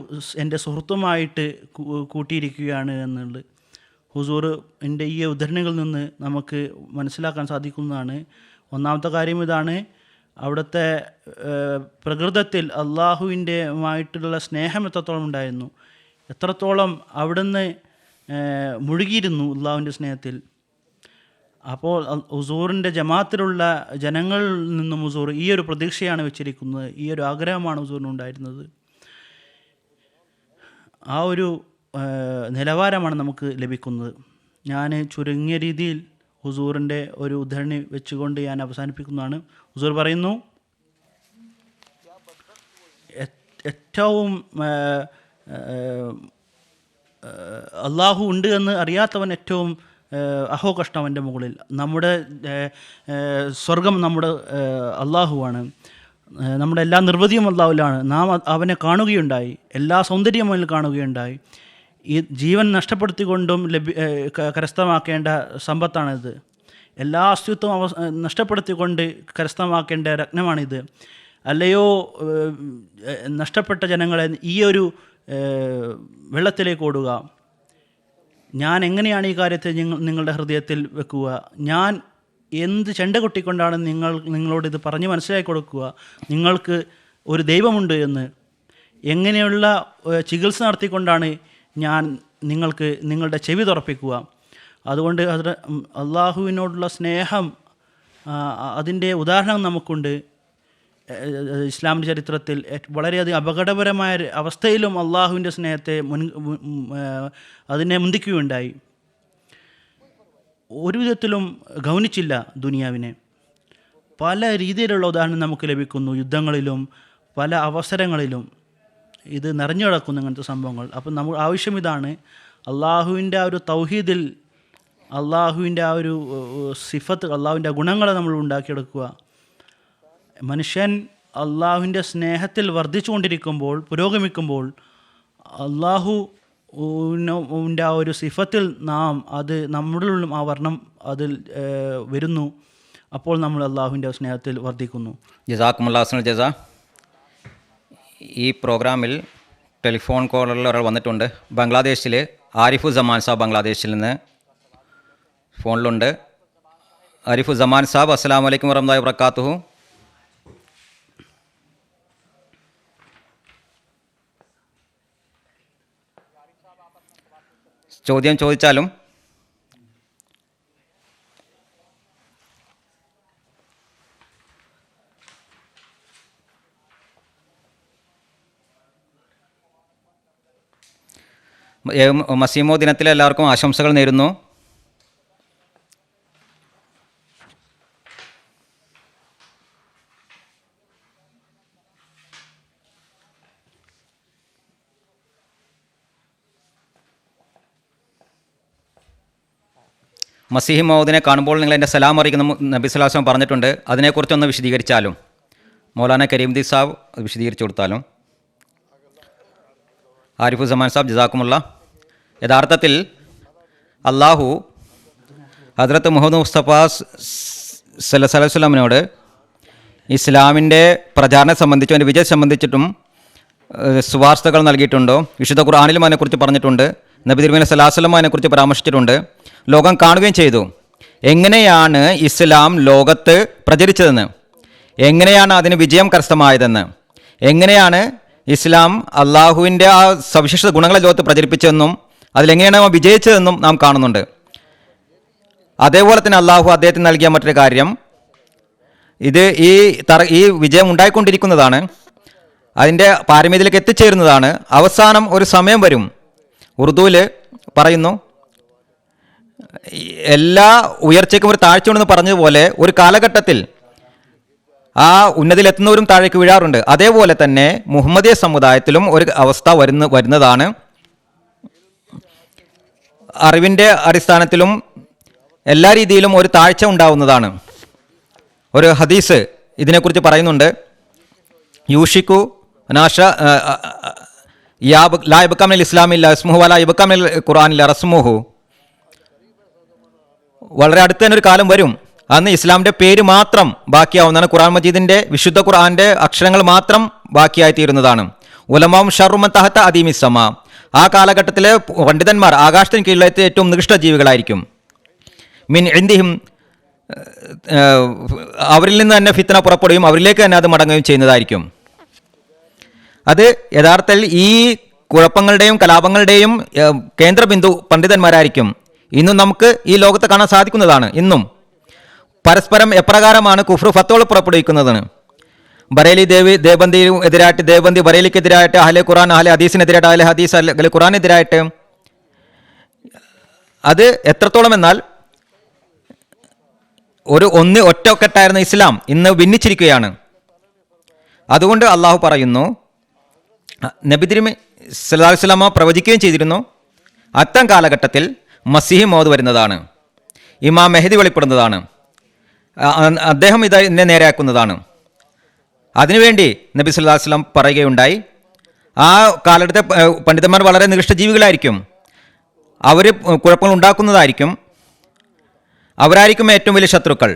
എൻ്റെ സുഹൃത്തുമായിട്ട് കൂട്ടിയിരിക്കുകയാണ് എന്നുള്ളത് ഹുസൂറിൻ്റെ ഈ ഉദ്ധരണികളിൽ നിന്ന് നമുക്ക് മനസ്സിലാക്കാൻ സാധിക്കുന്നതാണ്. ഒന്നാമത്തെ കാര്യം ഇതാണ്, അവിടുത്തെ പ്രകൃതത്തിൽ അള്ളാഹുവിൻ്റെമായിട്ടുള്ള സ്നേഹം എത്രത്തോളം ഉണ്ടായിരുന്നു, എത്രത്തോളം അവിടുന്ന് മുഴുകിയിരുന്നു അള്ളാഹുവിൻ്റെ സ്നേഹത്തിൽ. അപ്പോൾ ഹുസൂറിൻ്റെ ജമാഅത്തിലുള്ള ജനങ്ങളിൽ നിന്നും ഹുസൂർ ഈ ഒരു പ്രതീക്ഷയാണ് വെച്ചിരിക്കുന്നത്, ഈ ഒരു ആഗ്രഹമാണ് ഹുസൂറിനുണ്ടായിരുന്നത്. ആ ഒരു നിലവാരമാണ് നമുക്ക് ലഭിക്കുന്നത്. ഞാൻ ചുരുങ്ങിയ രീതിയിൽ ഹുസൂറിൻ്റെ ഒരു ഉദ്ധരണി വെച്ചുകൊണ്ട് ഞാൻ അവസാനിപ്പിക്കുന്നതാണ്. ഹുസൂർ പറയുന്നു, ഏറ്റവും അള്ളാഹു ഉണ്ട് എന്ന് അറിയാത്തവൻ ഏറ്റവും അഹോ കഷ്ടം അവൻ്റെ മുകളിൽ. നമ്മുടെ സ്വർഗം നമ്മുടെ അള്ളാഹുവാണ്, നമ്മുടെ എല്ലാ നിർവൃതിയും അള്ളാഹുവിലാണ്. നാം അവനെ കാണുകയുണ്ടായി, എല്ലാ സൗന്ദര്യവും അവനിൽ കാണുകയുണ്ടായി. ഈ ജീവൻ നഷ്ടപ്പെടുത്തിക്കൊണ്ടും കരസ്ഥമാക്കേണ്ട സമ്പത്താണിത്. എല്ലാ അസ്തിത്വം നഷ്ടപ്പെടുത്തിക്കൊണ്ട് കരസ്ഥമാക്കേണ്ട രത്നമാണിത്. അല്ലയോ നഷ്ടപ്പെട്ട ജനങ്ങളെ, ഈ ഒരു വെള്ളത്തിലേക്ക് ഓടുക. ഞാൻ എങ്ങനെയാണ് ഈ കാര്യത്തെ നിങ്ങളുടെ ഹൃദയത്തിൽ വെക്കുക? ഞാൻ എന്ത് ചെണ്ട കൊട്ടിക്കൊണ്ടാണ് നിങ്ങളോട് ഇത് പറഞ്ഞ് മനസ്സിലാക്കി കൊടുക്കുക നിങ്ങൾക്ക് ഒരു ദൈവമുണ്ട് എന്ന്? എങ്ങനെയുള്ള ചികിത്സ നടത്തിക്കൊണ്ടാണ് ഞാൻ നിങ്ങൾക്ക് നിങ്ങളുടെ ചെവി തുറപ്പിക്കുക? അതുകൊണ്ട് അള്ളാഹുവിനോടുള്ള സ്നേഹം, അതിൻ്റെ ഉദാഹരണം നമുക്കുണ്ട്. ഇസ്ലാമിൻ്റെ ചരിത്രത്തിൽ വളരെയധികം അപകടപരമായ അവസ്ഥയിലും അള്ളാഹുവിൻ്റെ സ്നേഹത്തെ അതിനെ മുന്തിക്കുകയുണ്ടായി. ഒരു വിധത്തിലും ഗൗനിച്ചില്ല ദുനിയാവിനെ. പല രീതിയിലുള്ള ഉദാഹരണം നമുക്ക് ലഭിക്കുന്നു. യുദ്ധങ്ങളിലും പല അവസരങ്ങളിലും ഇത് നിറഞ്ഞു കിടക്കുന്നു ഇങ്ങനത്തെ സംഭവങ്ങൾ. അപ്പം നമുക്ക് ആവശ്യം ഇതാണ്, അള്ളാഹുവിൻ്റെ ആ ഒരു തൗഹീദിൽ അള്ളാഹുവിൻ്റെ ആ ഒരു സിഫത്ത്, അള്ളാഹുവിൻ്റെ ഗുണങ്ങളെ നമ്മൾ ഉണ്ടാക്കിയെടുക്കുക. മനുഷ്യൻ അള്ളാഹുവിൻ്റെ സ്നേഹത്തിൽ വർദ്ധിച്ചുകൊണ്ടിരിക്കുമ്പോൾ, പുരോഗമിക്കുമ്പോൾ, അള്ളാഹുവിൻ്റെ ആ ഒരു സിഫത്തിൽ അത് നമ്മളിലും ആ വർണ്ണം അതിൽ വരുന്നു. അപ്പോൾ നമ്മൾ അള്ളാഹുവിൻ്റെ സ്നേഹത്തിൽ വർദ്ധിക്കുന്നു. ജസാക്കുമുല്ലാഹ് ജസാ. ഈ പ്രോഗ്രാമിൽ ടെലിഫോൺ കോളിൽ ഒരാൾ വന്നിട്ടുണ്ട്. ബംഗ്ലാദേശിൽ ആരിഫുസമാൻ സാബ് ബംഗ്ലാദേശിൽ നിന്ന് ഫോണിലുണ്ട്. ആരിഫുസമാൻ സാബ്, അസ്സലാമു അലൈക്കും വറഹ്മത്തുള്ളാഹി വബറകാതുഹു. ചോദ്യം ചോദിച്ചാലും. മസീമോ ദിനത്തിലെ എല്ലാവർക്കും ആശംസകൾ നേരുന്നു. മസീഹ് മൗദിനെ കാണുമ്പോൾ നിങ്ങൾ എൻ്റെ സലാം അറിയിക്കുന്ന നബി സ്വല്ലല്ലാഹു അലൈഹി വസല്ലം പറഞ്ഞിട്ടുണ്ട്. അതിനെക്കുറിച്ചൊന്ന് വിശദീകരിച്ചാലും, മൗലാന കരീമുദ്ദീൻ സാബ് അത് വിശദീകരിച്ചു കൊടുത്താലും. ആരിഫുസമാൻ സാബ്, ജസാക്കുമുള്ള. യഥാർത്ഥത്തിൽ അള്ളാഹു ഹദ്രത്ത് മുഹമ്മദ് മുസ്തഫ സല്ലല്ലാഹു അലൈഹി വസല്ലമിനോട് ഇസ്ലാമിൻ്റെ പ്രചാരണത്തെ സംബന്ധിച്ചും അതിൻ്റെ വിജയം സംബന്ധിച്ചിട്ടും ശുപാർശകൾ നൽകിയിട്ടുണ്ടോ? വിശുദ്ധ ഖുർആനിലും അതിനെക്കുറിച്ച് പറഞ്ഞിട്ടുണ്ട്. നബി തിരുമേനി സല്ലല്ലാഹു അലൈഹി വസല്ലം അതിനെക്കുറിച്ച് പരാമർശിച്ചിട്ടുണ്ട്. ലോകം കാണുകയും ചെയ്തു എങ്ങനെയാണ് ഇസ്ലാം ലോകത്ത് പ്രചരിച്ചതെന്ന്, എങ്ങനെയാണ് അതിന് വിജയം കരസ്ഥമായതെന്ന്, എങ്ങനെയാണ് ഇസ്ലാം അള്ളാഹുവിൻ്റെ ആ സവിശേഷ ഗുണങ്ങളെ ലോകത്ത് പ്രചരിപ്പിച്ചതെന്നും അതിലെങ്ങനെയാണ് വിജയിച്ചതെന്നും നാം കാണുന്നുണ്ട്. അതേപോലെ തന്നെ അള്ളാഹു അദ്ദേഹത്തിന് നൽകിയ മറ്റൊരു കാര്യം, ഇത് ഈ വിജയം ഉണ്ടായിക്കൊണ്ടിരിക്കുന്നതാണ്, അതിൻ്റെ പാരമ്യതയിലേക്ക് എത്തിച്ചേരുന്നതാണ്. അവസാനം ഒരു സമയം വരും, ഉറുദുവിൽ പറയുന്നു, എല്ലാ ഉയർച്ചയ്ക്കും ഒരു താഴ്ച ഉണ്ടെന്ന് പറഞ്ഞതുപോലെ ഒരു കാലഘട്ടത്തിൽ ആ ഉന്നതിയിലെത്തുന്നവരും താഴേക്ക് വീഴാറുണ്ട്. അതേപോലെ തന്നെ മുഹമ്മദീയ സമുദായത്തിലും ഒരു അവസ്ഥ വരുന്നതാണ്. അറിവിൻ്റെ അടിസ്ഥാനത്തിലും എല്ലാ രീതിയിലും ഒരു താഴ്ച ഉണ്ടാവുന്നതാണ്. ഒരു ഹദീസ് ഇതിനെക്കുറിച്ച് പറയുന്നുണ്ട്. യൂഷിക്കു നാഷ ലാ ഇബ്കാമിൽ ഇസ്ലാമില്ല റസ്മുഹു വലാ ഇബ്കാമിൽ ഖുർആനില്ല റസ്മുഹു. വളരെ അടുത്ത് തന്നെ ഒരു കാലം വരും, അന്ന് ഇസ്ലാമിൻ്റെ പേര് മാത്രം ബാക്കിയാവുന്നതാണ്. ഖുർആൻ മജീദിൻ്റെ വിശുദ്ധ ഖുർആൻ്റെ അക്ഷരങ്ങൾ മാത്രം ബാക്കിയായി തീരുന്നതാണ്. ഉലമാവും ഷർറുമൻ തഹത്ത അദീമിസമ. ആ കാലഘട്ടത്തിലെ പണ്ഡിതന്മാർ ആകാശത്തിന് കീഴിലത്തെ ഏറ്റവും നികൃഷ്ട ജീവികളായിരിക്കും. മിൻ ഇന്ദിഹിം, അവരിൽ നിന്ന് തന്നെ ഫിത്ന പുറപ്പെടുകയും അവരിലേക്ക് തന്നെ അത് മടങ്ങുകയും ചെയ്യുന്നതായിരിക്കും. അത് യഥാർത്ഥത്തിൽ ഈ കുഴപ്പങ്ങളുടെയും കലാപങ്ങളുടെയും കേന്ദ്രബിന്ദു പണ്ഡിതന്മാരായിരിക്കും. ഇന്നും നമുക്ക് ഈ ലോകത്ത് കാണാൻ സാധിക്കുന്നതാണ്. ഇന്നും പരസ്പരം എപ്രകാരമാണ് കുഫ്ർ ഫത്തോൾ പുറപ്പെടുവിക്കുന്നതാണ്. ബറേലി ദേവബന്ദി എതിരായിട്ട് ദേവബന്ദി ബറേലിക്കെതിരായിട്ട്, അഹ്ലെ ഖുറാൻ അഹ്ലെ ഹദീസിനെതിരായിട്ട്, അഹ്ലെ ഹദീസ് അഹ്ലെ ഖുറാനെതിരായിട്ട്. അത് എത്രത്തോളം എന്നാൽ ഒറ്റക്കെട്ടായിരുന്ന ഇസ്ലാം ഇന്ന് ഭിന്നിച്ചിരിക്കുകയാണ്. അതുകൊണ്ട് അള്ളാഹു പറയുന്നു, നബി തിരുമേനി സല്ലല്ലാഹു അലൈഹി വസല്ലമ പ്രവചിക്കുകയും ചെയ്തിരുന്നു, അത്തരം കാലഘട്ടത്തിൽ മസീഹ് മൗദ് വരുന്നതാണ്, ഇമാം മെഹദി വെളിപ്പെടുന്നതാണ്, അദ്ദേഹം ഇതിനെ നേരെയാക്കുന്നതാണ്. അതിനുവേണ്ടി നബി സല്ലല്ലാഹു അലൈഹി വസല്ലം പറയുകയുണ്ടായി, ആ കാലഘട്ടത്തെ പണ്ഡിതന്മാർ വളരെ നികൃഷ്ട ജീവികളായിരിക്കും, അവർ കുഴപ്പങ്ങൾ ഉണ്ടാക്കുന്നതായിരിക്കും, അവരായിരിക്കും ഏറ്റവും വലിയ ശത്രുക്കൾ.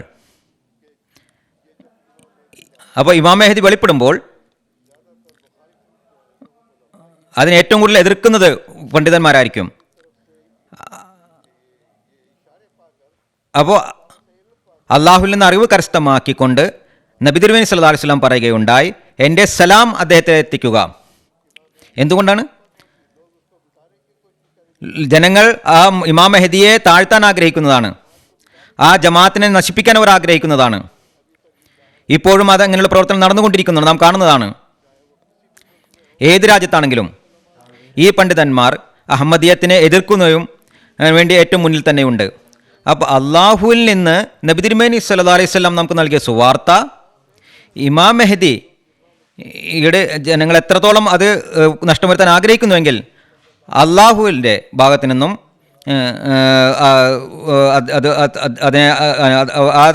അപ്പോൾ ഇമാം മെഹദി വെളിപ്പെടുമ്പോൾ അതിനെ ഏറ്റവും കൂടുതൽ എതിർക്കുന്നത് പണ്ഡിതന്മാരായിരിക്കും. അപ്പോൾ അള്ളാഹുവിൽ നിന്ന് അറിവ് കരസ്ഥമാക്കിക്കൊണ്ട് നബി തിരുമേനി സല്ലല്ലാഹു അലൈഹി വസല്ലം പറയുകയുണ്ടായി, എൻ്റെ സലാം അദ്ദേഹത്തെ എത്തിക്കുക. എന്തുകൊണ്ടാണ്? ജനങ്ങൾ ആ ഇമാം മെഹദിയെ താഴ്ത്താൻ ആഗ്രഹിക്കുന്നതാണ്, ആ ജമാഅത്തിനെ നശിപ്പിക്കാൻ അവർ ആഗ്രഹിക്കുന്നതാണ്. ഇപ്പോഴും അത് അങ്ങനെയുള്ള പ്രവർത്തനം നടന്നുകൊണ്ടിരിക്കുന്നതാണ്, നാം കാണുന്നതാണ്. ഏത് രാജ്യത്താണെങ്കിലും ഈ പണ്ഡിതന്മാർ അഹമ്മദിയത്തിനെ എതിർക്കുന്നതും വേണ്ടി ഏറ്റവും മുന്നിൽ തന്നെയുണ്ട്. അപ്പോൾ അള്ളാഹുവിൽ നിന്ന് നബി തിരുമേനി സല്ലല്ലാഹു അലൈഹി വസല്ലം നമുക്ക് നൽകിയ സുവാർത്ത, ഇമാം മെഹദി യുടെ ജനങ്ങൾ എത്രത്തോളം അത് നഷ്ടം വരുത്താൻ ആഗ്രഹിക്കുന്നുവെങ്കിൽ അള്ളാഹുവിൻ്റെ ഭാഗത്തു നിന്നും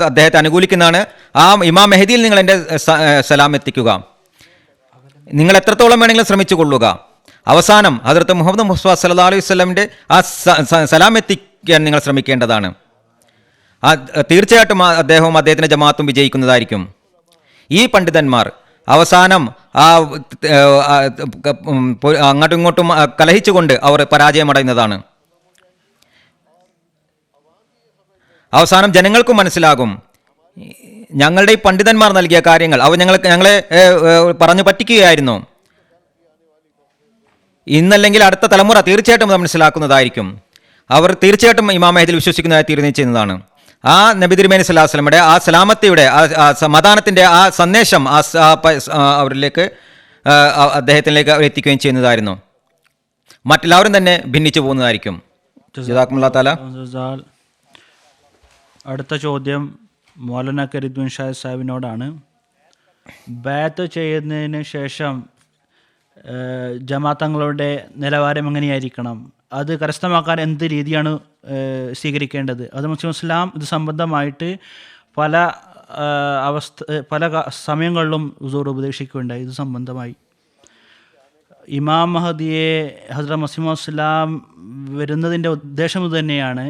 അദ്ദേഹത്തെ അനുകൂലിക്കുന്നതാണ്. ആ ഇമാം മെഹദിയിൽ നിങ്ങൾ എൻ്റെ സലാം എത്തിക്കുക, നിങ്ങൾ എത്രത്തോളം വേണമെങ്കിലും ശ്രമിച്ചു കൊള്ളുക. അവസാനം ഹദ്റത്ത് മുഹമ്മദ് മുസ്തഫ സല്ലല്ലാഹു അലൈഹി വസല്ലമിൻ്റെ ആ സലാം എത്തിക്കാൻ നിങ്ങൾ ശ്രമിക്കേണ്ടതാണ്. തീർച്ചയായിട്ടും അദ്ദേഹവും അദ്ദേഹത്തിൻ്റെ ജമാഅത്തും വിജയിക്കുന്നതായിരിക്കും. ഈ പണ്ഡിതന്മാർ അവസാനം അങ്ങോട്ടും ഇങ്ങോട്ടും കലഹിച്ചുകൊണ്ട് അവർ പരാജയമടയുന്നതാണ്. അവസാനം ജനങ്ങൾക്കും മനസ്സിലാകും, ഞങ്ങളുടെ ഈ പണ്ഡിതന്മാർ നൽകിയ കാര്യങ്ങൾ അവർ ഞങ്ങളെ പറഞ്ഞു പറ്റിക്കുകയായിരുന്നു. ഇന്നല്ലെങ്കിൽ അടുത്ത തലമുറ തീർച്ചയായിട്ടും അത് മനസ്സിലാക്കുന്നതായിരിക്കും. അവർ തീർച്ചയായിട്ടും ഇമാം മെഹദിയിൽ വിശ്വസിക്കുന്നതായി തീരുമാനം ചെയ്യുന്നതാണ്. ആ നബി തിരുമേനി സല്ലല്ലാഹു അലൈഹി വസല്ലമയുടെ ആ സലാമത്തിയുടെ ആ സമാധാനത്തിൻ്റെ ആ സന്ദേശം അവരിലേക്ക് അദ്ദേഹത്തിലേക്ക് അവർ എത്തിക്കുകയും ചെയ്യുന്നതായിരുന്നു. മറ്റെല്ലാവരും തന്നെ ഭിന്നിച്ചു പോകുന്നതായിരിക്കും. ജസാക്കുമുല്ലാഹു തആല. അടുത്ത ചോദ്യം മൗലാന കരീമുദ്ദീൻ ഷാഹി സാഹിബിനോടാണ്. ബഅത്ത് ചെയ്യുന്നതിന് ശേഷം ജമാഅത്തങ്ങളുടെ നിലവാരം എങ്ങനെയായിരിക്കണം, അത് കരസ്ഥമാക്കാൻ എന്ത് രീതിയാണ് സ്വീകരിക്കേണ്ടത്? അത് മുസ്ലിം ഇസ്ലാം ഇത് സംബന്ധമായിട്ട് പല സമയങ്ങളിലും ഹുസൂർ ഉപദേശിക്കുകയുണ്ടായി. ഇത് സംബന്ധമായി ഇമാം മഹദിയെ ഹസ്രത്ത് മസീഹ് മൗഊദ് ഇസ്ലാം വരുന്നതിൻ്റെ ഉദ്ദേശം ഇത് തന്നെയാണ്,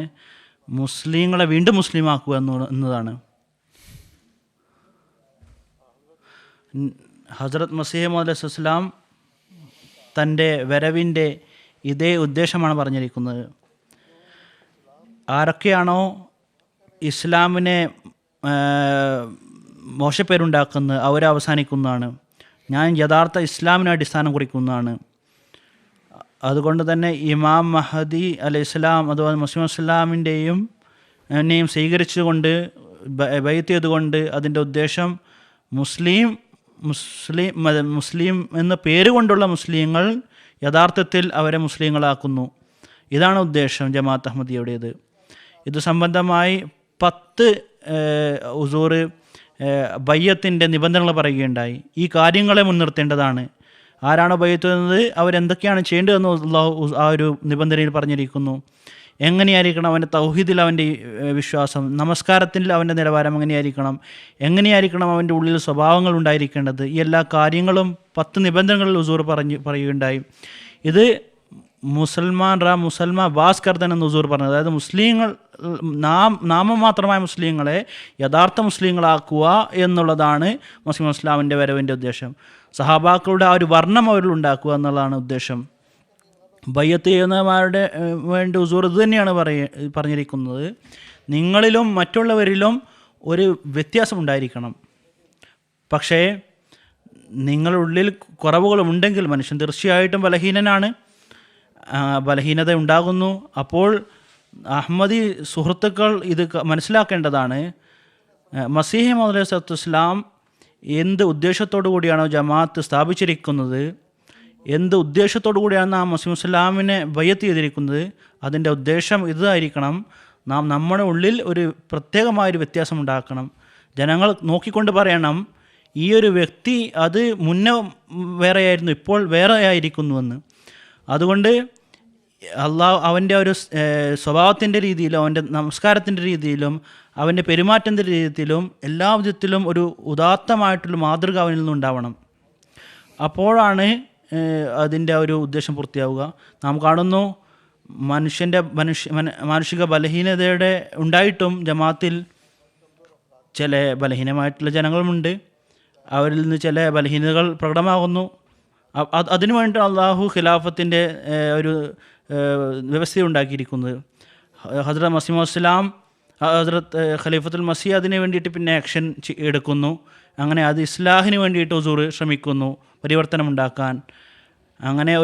മുസ്ലിങ്ങളെ വീണ്ടും മുസ്ലിമാക്കുക എന്നതാണ്. ഹസ്രത്ത് മസീഹ് മൗഊദ് അലൈഹി ഇസ്ലാം തൻ്റെ വരവിൻ്റെ ഇതേ ഉദ്ദേശമാണ് പറഞ്ഞിരിക്കുന്നത്. ആരൊക്കെയാണോ ഇസ്ലാമിനെ മോശപ്പേരുണ്ടാക്കുന്നത് അവരെ അവസാനിക്കുന്നതാണ്. ഞാൻ യഥാർത്ഥ ഇസ്ലാമിനെ അടിസ്ഥാനം കുറിക്കുന്നതാണ്. അതുകൊണ്ട് തന്നെ ഇമാം മഹദി അലൈഹി ഇസ്ലാം അതുപോലെ മുസ്ലിം ഇസ്ലാമിൻ്റെയും എന്നെയും സ്വീകരിച്ചുകൊണ്ട് ബൈഅത്ത് ചെയ്തുകൊണ്ട് അതിൻ്റെ ഉദ്ദേശം മുസ്ലിം എന്ന പേര് കൊണ്ടുള്ള മുസ്ലിങ്ങൾ യഥാർത്ഥത്തിൽ അവരെ മുസ്ലിങ്ങളാക്കുന്നു. ഇതാണ് ഉദ്ദേശം ജമാഅത്ത് അഹ്മദിയുടേത്. ഇത് സംബന്ധമായി 10 ഹുസൂർ ബയ്യത്തിൻ്റെ നിബന്ധനകൾ പറയുകയുണ്ടായി. ഈ കാര്യങ്ങളെ മുൻനിർത്തേണ്ടതാണ്. ആരാണോ ബയ്യത്ത് എന്നത് അവരെന്തൊക്കെയാണ് ചെയ്യേണ്ടതെന്ന് അള്ളാഹു ആ ഒരു നിബന്ധനയിൽ പറഞ്ഞിരിക്കുന്നു. എങ്ങനെയായിരിക്കണം അവൻ്റെ തൗഹീദിൽ അവൻ്റെ വിശ്വാസം, നമസ്കാരത്തിൽ അവൻ്റെ നിലവാരം എങ്ങനെയായിരിക്കണം അവൻ്റെ ഉള്ളിൽ സ്വഭാവങ്ങൾ ഉണ്ടായിരിക്കേണ്ടത്, ഈ എല്ലാ കാര്യങ്ങളും 10 നിബന്ധനകളിൽ ഹുസൂർ പറയുകയുണ്ടായി. ഇത് മുസൽമാൻ ബാസ് കർദൻ എന്ന് ഹുസൂർ പറഞ്ഞത്. അതായത് മുസ്ലിങ്ങൾ നാമമാത്രമായ മുസ്ലിങ്ങളെ യഥാർത്ഥ മുസ്ലിങ്ങളാക്കുക എന്നുള്ളതാണ് മുസ്ലിം ഇസ്ലാമിൻ്റെ വരവിൻ്റെ ഉദ്ദേശം. സഹാബാക്കളുടെ ആ ഒരു വർണ്ണം അവരിൽ ഉണ്ടാക്കുക എന്നുള്ളതാണ് ഉദ്ദേശം. ബയ്യത്ത് ചെയ്യുന്നവരുടെ വേണ്ടി ഹുസൂർ ഇത് തന്നെയാണ് പറഞ്ഞിരിക്കുന്നത്. നിങ്ങളിലും മറ്റുള്ളവരിലും ഒരു വ്യത്യാസം ഉണ്ടായിരിക്കണം. പക്ഷേ നിങ്ങളുടെ ഉള്ളിൽ കുറവുകളുണ്ടെങ്കിൽ മനുഷ്യൻ തീർച്ചയായിട്ടും ബലഹീനനാണ്, ബലഹീനത ഉണ്ടാകുന്നു. അപ്പോൾ അഹമ്മദി സുഹൃത്തുക്കൾ ഇത് മനസ്സിലാക്കേണ്ടതാണ്. മസീഹ് മൗഊദ് അലൈഹി സ്വലാത്തു വസ്സലാം എന്ത് ഉദ്ദേശത്തോടു കൂടിയാണോ ജമാഅത്ത് സ്ഥാപിച്ചിരിക്കുന്നത്, എന്ത് ഉദ്ദേശത്തോടു കൂടിയാണ് നാം മുസ്ലിം ഇസ്ലാമിനെ ബയ്യത്ത് ചെയ്തിരിക്കുന്നത്, അതിൻ്റെ ഉദ്ദേശം ഇതായിരിക്കണം. നമ്മുടെ ഉള്ളിൽ ഒരു പ്രത്യേകമായൊരു വ്യത്യാസം ഉണ്ടാക്കണം. ജനങ്ങൾ നോക്കിക്കൊണ്ട് പറയണം, ഈ ഒരു വ്യക്തി അത് മുന്നേ വേറെയായിരുന്നു, ഇപ്പോൾ വേറെ ആയിരിക്കുന്നുവെന്ന്. അതുകൊണ്ട് അവൻ്റെ ഒരു സ്വഭാവത്തിൻ്റെ രീതിയിലും അവൻ്റെ നമസ്കാരത്തിൻ്റെ രീതിയിലും അവൻ്റെ പെരുമാറ്റത്തിൻ്റെ രീതിയിലും എല്ലാ വിധത്തിലും ഒരു ഉദാത്തമായിട്ടുള്ള മാതൃക അവനിൽ നിന്നുണ്ടാവണം. അപ്പോഴാണ് അതിൻ്റെ ഒരു ഉദ്ദേശം പൂർത്തിയാവുക. നാം കാണുന്നു മാനുഷിക ബലഹീനതയുടെ ഉണ്ടായിട്ടും ജമാഅത്തിൽ ചില ബലഹീനമായിട്ടുള്ള ജനങ്ങളുമുണ്ട്. അവരിൽ നിന്ന് ചില ബലഹീനതകൾ പ്രകടമാകുന്നു. അതിനു വേണ്ടി അള്ളാഹു ഖിലാഫത്തിൻ്റെ ഒരു വ്യവസ്ഥ ഉണ്ടാക്കിയിരിക്കുന്നത്. ഹസ്രത്ത് മസീഹ് മൗഊദ് ഇസ്ലാം, ഹസ്രത്ത് ഖലീഫത്തുൽ മസീഹ് അതിന് വേണ്ടിയിട്ട് പിന്നെ ആക്ഷൻ എടുക്കുന്നു. അങ്ങനെ അത് ഇസ്ലാഹിന് വേണ്ടിയിട്ട് ഹുസൂർ ശ്രമിക്കുന്നു പരിവർത്തനം ഉണ്ടാക്കാൻ. അങ്ങനെ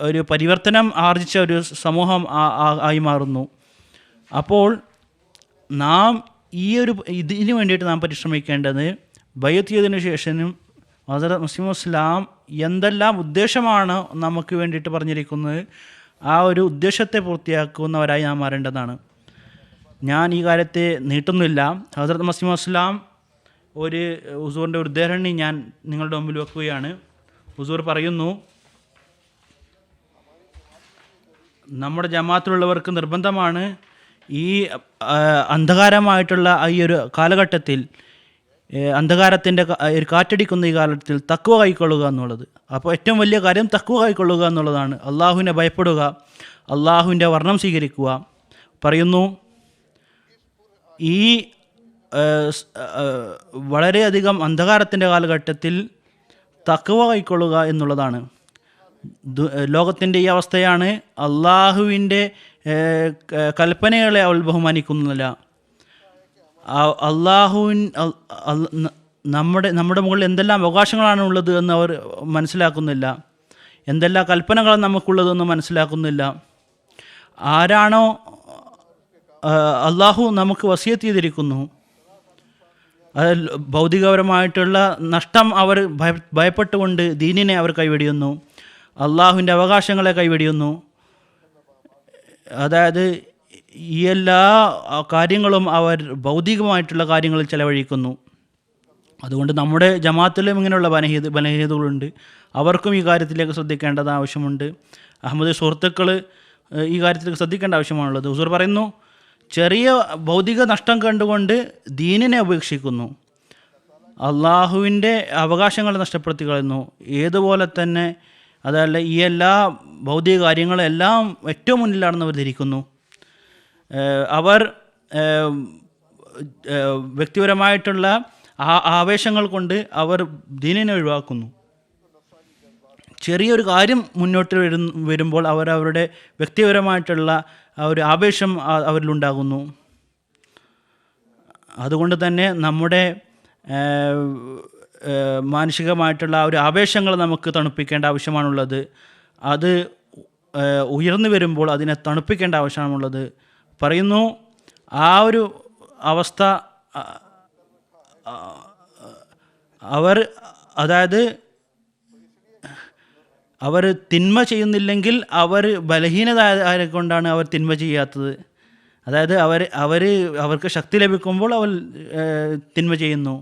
ഒരു പരിവർത്തനം ആർജിച്ച ഒരു സമൂഹം ആയി മാറുന്നു. അപ്പോൾ നാം ഇതിന് വേണ്ടിയിട്ട് നാം പരിശ്രമിക്കേണ്ടത് ബയ്യത്ത് ചെയ്തതിനു ശേഷം ഹസ്രത്ത് മസീഹ് മൗഊദ് ഇസ്ലാം എന്തെല്ലാം ഉദ്ദേശമാണ് നമുക്ക് വേണ്ടിയിട്ട് പറഞ്ഞിരിക്കുന്നത്, ആ ഒരു ഉദ്ദേശത്തെ പൂർത്തിയാക്കുന്നവരായി നാം മാറേണ്ടതാണ്. ഞാൻ ഈ കാര്യത്തെ നീട്ടുന്നില്ല. ഹസ്രത്ത് മസീഹ് മൗഊദ് ഇസ്ലാം ഹുസൂറിൻ്റെ ഒരു ഉദാഹരണം ഞാൻ നിങ്ങളുടെ മുമ്പിൽ വെക്കുകയാണ്. ഹുസൂർ പറയുന്നു, നമ്മുടെ ജമാഅത്തിലുള്ളവർക്ക് നിർബന്ധമാണ് ഈ അന്ധകാരമായിട്ടുള്ള ഈ ഒരു കാലഘട്ടത്തിൽ, അന്ധകാരത്തിൻ്റെ ഒരു കാറ്റടിക്കുന്ന ഈ കാലത്തിൽ തഖ്വ കൈക്കൊള്ളുക എന്നുള്ളത്. അപ്പോൾ ഏറ്റവും വലിയ കാര്യം തഖ്വ കൈക്കൊള്ളുക എന്നുള്ളതാണ്. അള്ളാഹുവിനെ ഭയപ്പെടുക, അള്ളാഹുവിൻ്റെ വർണ്ണം സ്വീകരിക്കുക. പറയുന്നു, ഈ വളരെയധികം അന്ധകാരത്തിൻ്റെ കാലഘട്ടത്തിൽ തഖ്വ കൈക്കൊള്ളുക എന്നുള്ളതാണ്. ലോകത്തിൻ്റെ ഈ അവസ്ഥയാണ്, അള്ളാഹുവിൻ്റെ കൽപ്പനകളെ അവൾ ബഹുമാനിക്കുന്നില്ല. നമ്മുടെ മുകളിൽ എന്തെല്ലാം അവകാശങ്ങളാണ് ഉള്ളത് എന്ന് അവർ മനസ്സിലാക്കുന്നില്ല. എന്തെല്ലാം കൽപ്പനകളാണ് നമുക്കുള്ളതെന്ന് മനസ്സിലാക്കുന്നില്ല. ആരാണോ അള്ളാഹു നമുക്ക് വസിയത്ത് ചെയ്തിരിക്കുന്നു, അത് ഭൗതികപരമായിട്ടുള്ള നഷ്ടം അവർ ഭയപ്പെട്ടുകൊണ്ട് ദീനിനെ അവർ കൈവെടിയുന്നു, അള്ളാഹുവിൻ്റെ അവകാശങ്ങളെ കൈവെടിയുന്നു. അതായത് ഈ എല്ലാ കാര്യങ്ങളും അവർ ഭൗതികമായിട്ടുള്ള കാര്യങ്ങളിൽ ചെലവഴിക്കുന്നു. അതുകൊണ്ട് നമ്മുടെ ജമാഅത്തിലും ഇങ്ങനെയുള്ള ബലഹീനതകളുണ്ട്. അവർക്കും ഈ കാര്യത്തിലേക്ക് ശ്രദ്ധിക്കേണ്ടത് ആവശ്യമുണ്ട്. അഹമ്മദ് സുഹൃത്തുക്കൾ ഈ കാര്യത്തിലേക്ക് ശ്രദ്ധിക്കേണ്ട ആവശ്യമാണുള്ളത്. ഹുസൂർ പറയുന്നു, ചെറിയ ഭൗതിക നഷ്ടം കണ്ടുകൊണ്ട് ദീനിനെ ഉപേക്ഷിക്കുന്നു, അള്ളാഹുവിൻ്റെ അവകാശങ്ങൾ നഷ്ടപ്പെടുത്തി കളയുന്നു. ഏതുപോലെ തന്നെ അതല്ല, ഈ എല്ലാ ഭൗതിക കാര്യങ്ങളെല്ലാം ഏറ്റവും മുന്നിലാണെന്ന് അവർ ധരിക്കുന്നു. അവർ വ്യക്തിപരമായിട്ടുള്ള ആവേശങ്ങൾ കൊണ്ട് അവർ ദീനിനെ ഒഴിവാക്കുന്നു. ചെറിയൊരു കാര്യം മുന്നോട്ട് വരുമ്പോൾ അവരുടെ വ്യക്തിപരമായിട്ടുള്ള ആ ഒരു ആവേശം അവരിലുണ്ടാകുന്നു. അതുകൊണ്ട് തന്നെ നമ്മുടെ മാനസികമായിട്ടുള്ള ആ ഒരു ആവേശങ്ങൾ നമുക്ക് തണുപ്പിക്കേണ്ട ആവശ്യമാണുള്ളത്. അത് ഉയർന്നു വരുമ്പോൾ അതിനെ തണുപ്പിക്കേണ്ട ആവശ്യമാണുള്ളത്. പറയുന്നു, ആ ഒരു അവസ്ഥ അവർ തിന്മ ചെയ്യുന്നില്ലെങ്കിൽ അവർ ബലഹീനത കൊണ്ടാണ് അവർ തിന്മ ചെയ്യാത്തത്. അതായത് അവർക്ക് ശക്തി ലഭിക്കുമ്പോൾ അവർ തിന്മ ചെയ്യുന്നു.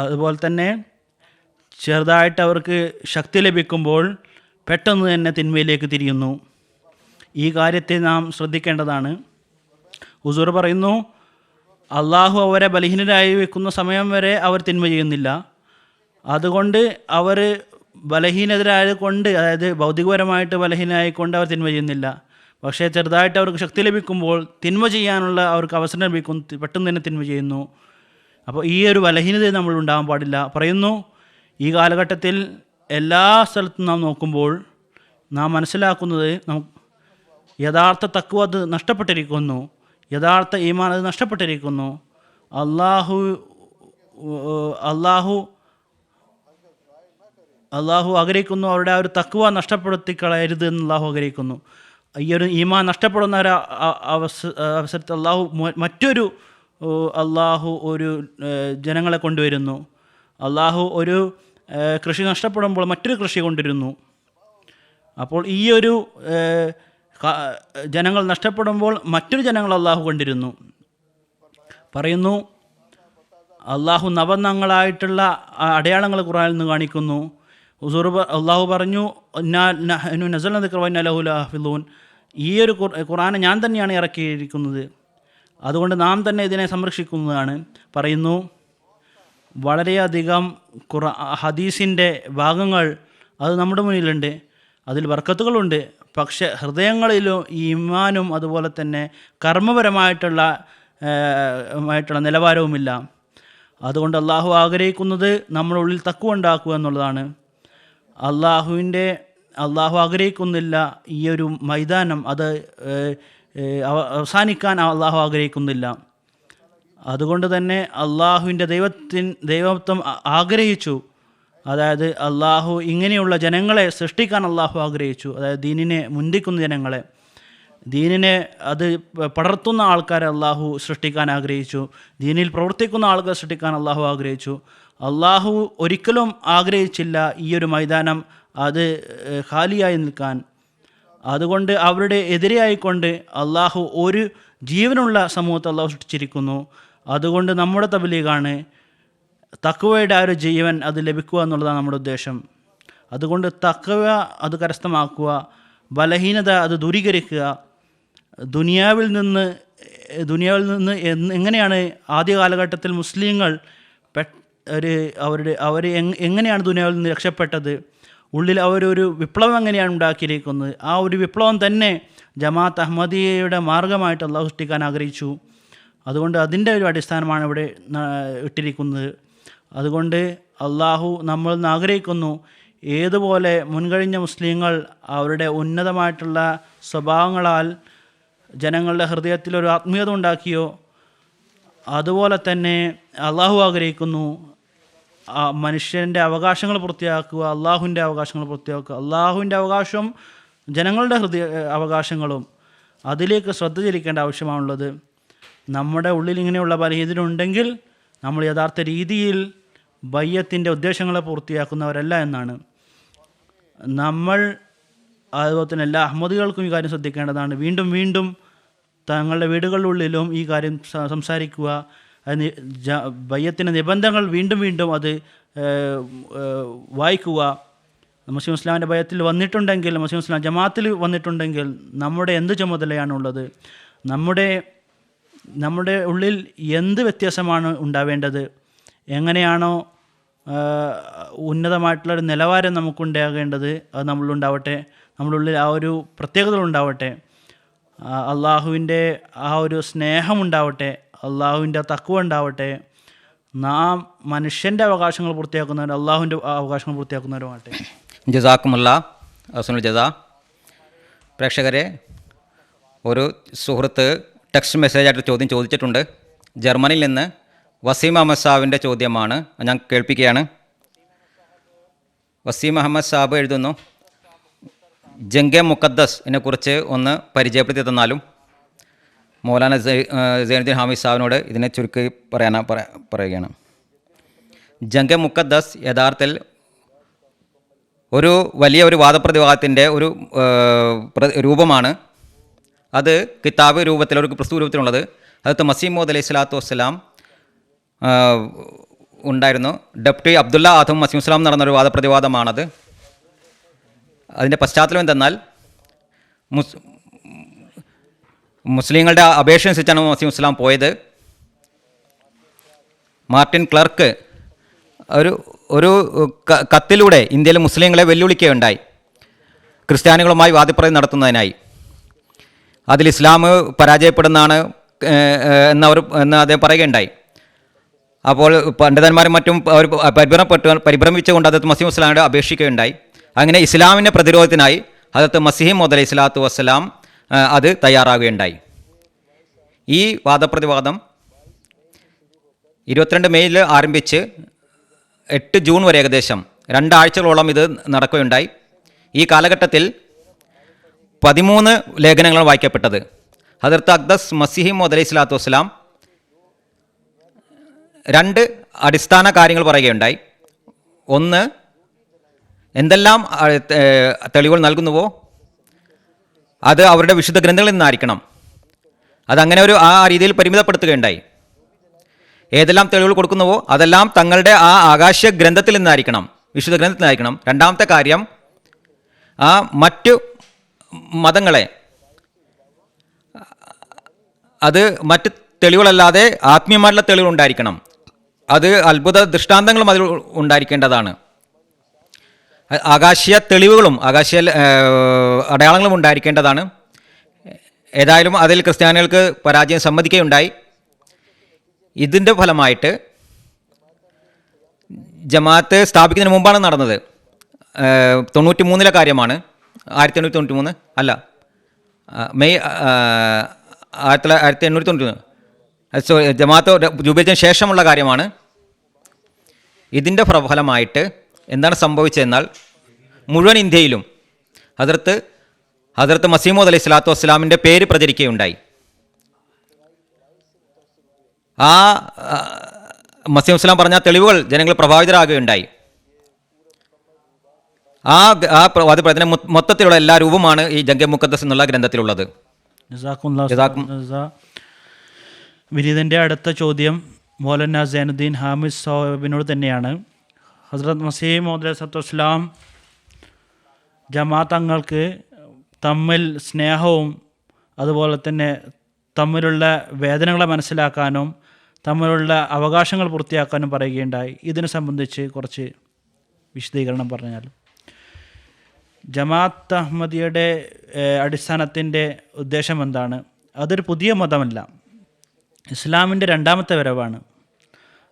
അതുപോലെ തന്നെ ചെറുതായിട്ട് അവർക്ക് ശക്തി ലഭിക്കുമ്പോൾ പെട്ടെന്ന് തന്നെ തിന്മയിലേക്ക് തിരിയുന്നു. ഈ കാര്യത്തെ നാം ശ്രദ്ധിക്കേണ്ടതാണ്. ഹുസൂർ പറയുന്നു, അള്ളാഹു അവരെ ബലഹീനരായി വെക്കുന്ന സമയം വരെ അവർ തിന്മ ചെയ്യുന്നില്ല. അതുകൊണ്ട് അവർ ബലഹീനതരായത് കൊണ്ട്, അതായത് ഭൗതികപരമായിട്ട് ബലഹീനമായിക്കൊണ്ട് അവർ തിന്മ ചെയ്യുന്നില്ല. പക്ഷേ ചെറുതായിട്ട് അവർക്ക് ശക്തി ലഭിക്കുമ്പോൾ തിന്മ ചെയ്യാനുള്ള അവർക്ക് അവസരം ലഭിക്കും, പെട്ടെന്ന് തന്നെ തിന്മ ചെയ്യുന്നു. അപ്പോൾ ഈ ഒരു ബലഹീനത നമ്മൾ ഉണ്ടാകാൻ പാടില്ല. പറയുന്നു, ഈ കാലഘട്ടത്തിൽ എല്ലാ സ്ഥലത്തും നാം നോക്കുമ്പോൾ നാം മനസ്സിലാക്കുന്നത് യഥാർത്ഥ തഖ്വ അത് നഷ്ടപ്പെട്ടിരിക്കുന്നു, യഥാർത്ഥ ഈമാൻ അത് നഷ്ടപ്പെട്ടിരിക്കുന്നു. അള്ളാഹു ആഗ്രഹിക്കുന്നു അവരുടെ ആ ഒരു തഖ്വ നഷ്ടപ്പെടുത്തി കളയരുത് എന്ന് അള്ളാഹു ആഗ്രഹിക്കുന്നു. ഈ ഒരു ഈമാൻ നഷ്ടപ്പെടുന്ന ഒരു അവസരത്തിൽ അള്ളാഹു ഒരു ജനങ്ങളെ കൊണ്ടുവരുന്നു. അള്ളാഹു ഒരു കൃഷി നഷ്ടപ്പെടുമ്പോൾ മറ്റൊരു കൃഷി കൊണ്ടുവരുന്നു. അപ്പോൾ ഈ ഒരു ജനങ്ങൾ നഷ്ടപ്പെടുമ്പോൾ മറ്റൊരു ജനങ്ങൾ അള്ളാഹു കൊണ്ടിരുന്നു. പറയുന്നു, അള്ളാഹു നവനങ്ങളായിട്ടുള്ള അടയാളങ്ങൾ ഖുർആനിൽ നിന്ന് കാണിക്കുന്നു. അള്ളാഹു പറഞ്ഞു, ഈ ഒരു ഖുർആനെ ഞാൻ തന്നെയാണ് ഇറക്കിയിരിക്കുന്നത്, അതുകൊണ്ട് നാം തന്നെ ഇതിനെ സംരക്ഷിക്കുന്നതാണ്. പറയുന്നു, വളരെയധികം ഹദീസിൻ്റെ ഭാഗങ്ങൾ അത് നമ്മുടെ മുന്നിലുണ്ട്, അതിൽ ബർക്കത്തുകളുണ്ട്. പക്ഷെ ഹൃദയങ്ങളിലും ഈമാനും അതുപോലെ തന്നെ കർമ്മപരമായിട്ടുള്ള നിലവാരവുമില്ല. അതുകൊണ്ട് അള്ളാഹു ആഗ്രഹിക്കുന്നത് നമ്മുടെ ഉള്ളിൽ തഖ്വ ഉണ്ടാക്കുക എന്നുള്ളതാണ്. അള്ളാഹു ആഗ്രഹിക്കുന്നില്ല ഈ ഒരു മൈതാനം അത് അവസാനിക്കാൻ അള്ളാഹു ആഗ്രഹിക്കുന്നില്ല. അതുകൊണ്ട് തന്നെ അള്ളാഹുവിൻ്റെ ദൈവത്വം ആഗ്രഹിച്ചു. അതായത് അള്ളാഹു ഇങ്ങനെയുള്ള ജനങ്ങളെ സൃഷ്ടിക്കാൻ അള്ളാഹു ആഗ്രഹിച്ചു. അതായത് ദീനിനെ മുന്തിക്കുന്ന ജനങ്ങളെ, ദീനിനെ അത് പടർത്തുന്ന ആൾക്കാരെ അള്ളാഹു സൃഷ്ടിക്കാൻ ആഗ്രഹിച്ചു. ദീനിൽ പ്രവർത്തിക്കുന്ന ആൾക്കാരെ സൃഷ്ടിക്കാൻ അള്ളാഹു ആഗ്രഹിച്ചു. അള്ളാഹു ഒരിക്കലും ആഗ്രഹിച്ചില്ല ഈ ഒരു മൈതാനം അത് ഖാലിയായി നിൽക്കാൻ. അതുകൊണ്ട് അവരുടെ എതിരെയായിക്കൊണ്ട് അള്ളാഹു ഒരു ജീവനുള്ള സമൂഹത്തെ അള്ളാഹു സൃഷ്ടിച്ചിരിക്കുന്നു. അതുകൊണ്ട് നമ്മുടെ തബ്ലീഗാണ് തഖ്വയുടെ ആ ഒരു ജീവൻ അത് ലഭിക്കുക എന്നുള്ളതാണ് നമ്മുടെ ഉദ്ദേശം. അതുകൊണ്ട് തഖ്വ അത് കരസ്ഥമാക്കുക, ബലഹീനത അത് ദൂരീകരിക്കുക. ദുനിയാവിൽ നിന്ന് എങ്ങനെയാണ് ആദ്യ കാലഘട്ടത്തിൽ മുസ്ലിങ്ങൾ അവർ എങ്ങനെയാണ് ദുനിയാവിൽ നിന്ന് രക്ഷപ്പെട്ടത്, ഉള്ളിൽ അവരൊരു വിപ്ലവം എങ്ങനെയാണ് ഉണ്ടാക്കിയിരിക്കുന്നത്, ആ ഒരു വിപ്ലവം തന്നെ ജമാഅത്ത് അഹമ്മദിയയുടെ മാർഗമായിട്ട് അള്ളാഹു സൃഷ്ടിക്കാൻ ആഗ്രഹിച്ചു. അതുകൊണ്ട് അതിൻ്റെ ഒരു അടിസ്ഥാനമാണ് ഇവിടെ ഇട്ടിരിക്കുന്നത്. അതുകൊണ്ട് അള്ളാഹു നമ്മളിൽ നിന്ന് ആഗ്രഹിക്കുന്നു, ഏതുപോലെ മുൻകഴിഞ്ഞ മുസ്ലിങ്ങൾ അവരുടെ ഉന്നതമായിട്ടുള്ള സ്വഭാവങ്ങളാൽ ജനങ്ങളുടെ ഹൃദയത്തിൽ ഒരു ആത്മീയത ഉണ്ടാക്കിയോ, അതുപോലെ തന്നെ അള്ളാഹു ആഗ്രഹിക്കുന്നു മനുഷ്യൻ്റെ അവകാശങ്ങൾ പൂർത്തിയാക്കുക, അള്ളാഹുവിൻ്റെ അവകാശങ്ങൾ പൂർത്തിയാക്കുക. അള്ളാഹുവിൻ്റെ അവകാശം ജനങ്ങളുടെ അവകാശങ്ങളും അതിലേക്ക് ശ്രദ്ധ ചെലുത്തേണ്ട ആവശ്യമാണുള്ളത്. നമ്മുടെ ഉള്ളിൽ ഇങ്ങനെയുള്ള ബലഹീനതയുണ്ടെങ്കിൽ നമ്മൾ യഥാർത്ഥ രീതിയിൽ ബയ്യത്തിൻ്റെ ഉദ്ദേശങ്ങളെ പൂർത്തിയാക്കുന്നവരല്ല എന്നാണ്. നമ്മൾ അതുപോലെ തന്നെ എല്ലാ അഹമ്മദികൾക്കും ഈ കാര്യം ശ്രദ്ധിക്കേണ്ടതാണ്. വീണ്ടും വീണ്ടും തങ്ങളുടെ വീടുകളിലുള്ളിലും ഈ കാര്യം സംസാരിക്കുക. ബയ്യത്തിൻ്റെ നിബന്ധനകൾ വീണ്ടും വീണ്ടും അത് വായിക്കുക. മുസ്ലിം ഇസ്ലാമിൻ്റെ ബയ്യത്തിൽ വന്നിട്ടുണ്ടെങ്കിൽ, മുസ്ലിം ഇസ്ലാം ജമാഅത്തിൽ വന്നിട്ടുണ്ടെങ്കിൽ നമ്മുടെ എന്ത് ചുമതലയാണുള്ളത്, നമ്മുടെ ഉള്ളിൽ എന്ത് വ്യത്യാസമാണ് ഉണ്ടാവേണ്ടത്, എങ്ങനെയാണോ ഉന്നതമായിട്ടുള്ളൊരു നിലവാരം നമുക്കുണ്ടാകേണ്ടത് അത് നമ്മളുണ്ടാവട്ടെ, നമ്മുടെ ഉള്ളിൽ ആ ഒരു പ്രത്യേകതകളുണ്ടാവട്ടെ, അള്ളാഹുവിൻ്റെ ആ ഒരു സ്നേഹമുണ്ടാവട്ടെ, അള്ളാഹുവിൻ്റെ തഖ്വ ഉണ്ടാവട്ടെ. നാം മനുഷ്യൻ്റെ അവകാശങ്ങൾ പൂർത്തിയാക്കുന്നവരും അള്ളാഹുവിൻ്റെ അവകാശങ്ങൾ പൂർത്തിയാക്കുന്നവരുമാകട്ടെ. ജസാക്കുമുല്ലാ അഹ്സനുൽ ജസാ. പ്രേക്ഷകരെ, ഒരു സുഹൃത്ത് ടെക്സ്റ്റ് മെസ്സേജായിട്ട് ചോദ്യം ചോദിച്ചിട്ടുണ്ട്. ജർമ്മനിയിൽ നിന്ന് വസീം അഹമ്മദ് സാഹിബിൻ്റെ ചോദ്യമാണ്, ഞാൻ കേൾപ്പിക്കുകയാണ്. വസീം അഹമ്മദ് സാഹിബ് എഴുതുന്നു, ജംഗെ മുഖദ്ദസിനെ കുറിച്ച് ഒന്ന് പരിചയപ്പെടുത്തി തന്നാലും. മൗലാന സൈനുദ്ദീൻ ഹാമിദ് സാഹിബിനോട് ഇതിനെ ചുരുക്കി പറയുകയാണ്. ജംഗെ മുഖദ്ദസ് യഥാർത്ഥത്തിൽ ഒരു വലിയ ഒരു വാദപ്രതിവാദത്തിൻ്റെ ഒരു രൂപമാണ്. അത് കിതാബ് രൂപത്തിൽ, ഒരു പുസ്തക രൂപത്തിലുള്ളത്. ഹദരത്ത് മസീഹ് മൗഊദ് അലൈഹി സ്വലാത്തു വസ്സലാം ഉണ്ടായിരുന്നു. ഡെപ്യൂട്ടി അബ്ദുള്ള ആദം മസീഹ് വസ്സലാം നടന്നൊരു വാദപ്രതിവാദമാണത്. അതിൻ്റെ പശ്ചാത്തലം എന്തെന്നാൽ മുസ്ലിങ്ങളുടെ അപേക്ഷ അനുസരിച്ചാണ് മസീഹ് വസ്സലാം പോയത്. മാർട്ടിൻ ക്ലർക്ക് ഒരു കത്തിലൂടെ ഇന്ത്യയിലെ മുസ്ലിങ്ങളെ വെല്ലുവിളിക്കുകയുണ്ടായി ക്രിസ്ത്യാനികളുമായി വാദപ്രതി നടത്തുന്നതിനായി. അതിൽ ഇസ്ലാം പരാജയപ്പെടുന്നതാണ് എന്ന് അദ്ദേഹം പറയുകയുണ്ടായി. അപ്പോൾ പണ്ഡിതന്മാരും മറ്റും അവർ പരിഭ്രമിച്ചുകൊണ്ട് ഹദരത്ത് മസീഹ് വസ്സലാമിനോട് അപേക്ഷിക്കുകയുണ്ടായി. അങ്ങനെ ഇസ്ലാമിൻ്റെ പ്രതിരോധത്തിനായി ഹദരത്ത് മസീഹ് മൗഊദ് അലൈഹി സ്വലാത്തു വസ്സലാം അത് തയ്യാറാകുകയുണ്ടായി. ഈ വാദപ്രതിവാദം 22 മെയ്യിൽ ആരംഭിച്ച് 8 ജൂൺ വരെ ഏകദേശം 2 ആഴ്ചകളോളം ഇത് നടക്കുകയുണ്ടായി. ഈ കാലഘട്ടത്തിൽ 13 ലേഖനങ്ങൾ വായിക്കപ്പെട്ടത്. ഹദരത്ത് അഖ്ദസ് മസീഹ് മൗഊദ് അലൈഹി സ്വലാത്തു വസ്സലാം 2 അടിസ്ഥാന കാര്യങ്ങൾ പറയുകയുണ്ടായി. ഒന്ന്, എന്തെല്ലാം തെളിവുകൾ നൽകുന്നുവോ അത് അവരുടെ വിശുദ്ധ ഗ്രന്ഥങ്ങളിൽ നിന്നായിരിക്കണം. അതങ്ങനെ ആ രീതിയിൽ പരിമിതപ്പെടുത്തുകയുണ്ടായി. ഏതെല്ലാം തെളിവുകൾ കൊടുക്കുന്നുവോ അതെല്ലാം തങ്ങളുടെ ആ ആകാശ ഗ്രന്ഥത്തിൽ നിന്നായിരിക്കണം, വിശുദ്ധ ഗ്രന്ഥത്തിൽ നിന്നായിരിക്കണം. രണ്ടാമത്തെ കാര്യം, മറ്റു മതങ്ങളെ അത് മറ്റ് തെളിവുകളല്ലാതെ ആത്മീയമായിട്ടുള്ള തെളിവുകൾ ഉണ്ടായിരിക്കണം. അത് അത്ഭുത ദൃഷ്ടാന്തങ്ങളും അതിൽ ഉണ്ടായിരിക്കേണ്ടതാണ്. ആകാശീയ തെളിവുകളും ആകാശീയ അടയാളങ്ങളും ഉണ്ടായിരിക്കേണ്ടതാണ്. ഏതായാലും അതിൽ ക്രിസ്ത്യാനികൾക്ക് പരാജയം സമ്മതിക്കുകയുണ്ടായി. ഇതിൻ്റെ ഫലമായിട്ട് ജമാഅത്ത് സ്ഥാപിക്കുന്നതിന് മുമ്പാണ് നടന്നത്. 93 കാര്യമാണ്. 1893 അല്ല, മെയ് 1893 ജമാഅത്ത് രൂപീകരിച്ചതിന് ശേഷമുള്ള കാര്യമാണ്. ഇതിൻ്റെ ഫലമായിട്ട് എന്താണ് സംഭവിച്ചതെന്നാൽ മുഴുവൻ ഇന്ത്യയിലും ഹദരത്ത് മസീഹ് മൗഊദ് അലൈഹി സ്വലാത്തു വസ്സലാമിൻ്റെ പേര് പ്രചരിക്കുകയുണ്ടായി. മസീഹ് വസ്സലാം പറഞ്ഞ തെളിവുകൾ ജനങ്ങൾ പ്രഭാവിതരാകുകയുണ്ടായി. അതിന് മൊത്തത്തിലുള്ള എല്ലാ രൂപമാണ് ഈ ജംഗെ മുഖദ്ദസ് എന്നുള്ള ഗ്രന്ഥത്തിലുള്ളത്. വിനീതൻ്റെ അടുത്ത ചോദ്യം മൗലാന സൈനുദ്ദീൻ ഹാമിദ് സാഹിബിനോട് തന്നെയാണ്. ഹസ്രത്ത് മസീഹ് മൗഊദ് അലൈഹി സ്വലാത്തു വസ്സലാം ജമാഅത്ത് അംഗങ്ങൾക്ക് തമ്മിൽ സ്നേഹവും അതുപോലെ തന്നെ തമ്മിലുള്ള വേദനകളെ മനസ്സിലാക്കാനും തമ്മിലുള്ള അവകാശങ്ങൾ പൂർത്തിയാക്കാനും പറയുകയുണ്ടായി. ഇതിനെ സംബന്ധിച്ച് കുറച്ച് വിശദീകരണം പറഞ്ഞാൽ. ജമാഅത്ത് അഹമ്മദിയുടെ അടിസ്ഥാനത്തിൻ്റെ ഉദ്ദേശം എന്താണ്? അതൊരു പുതിയ മതമല്ല, ഇസ്ലാമിൻ്റെ 2ാമത്തെ വരവാണ്.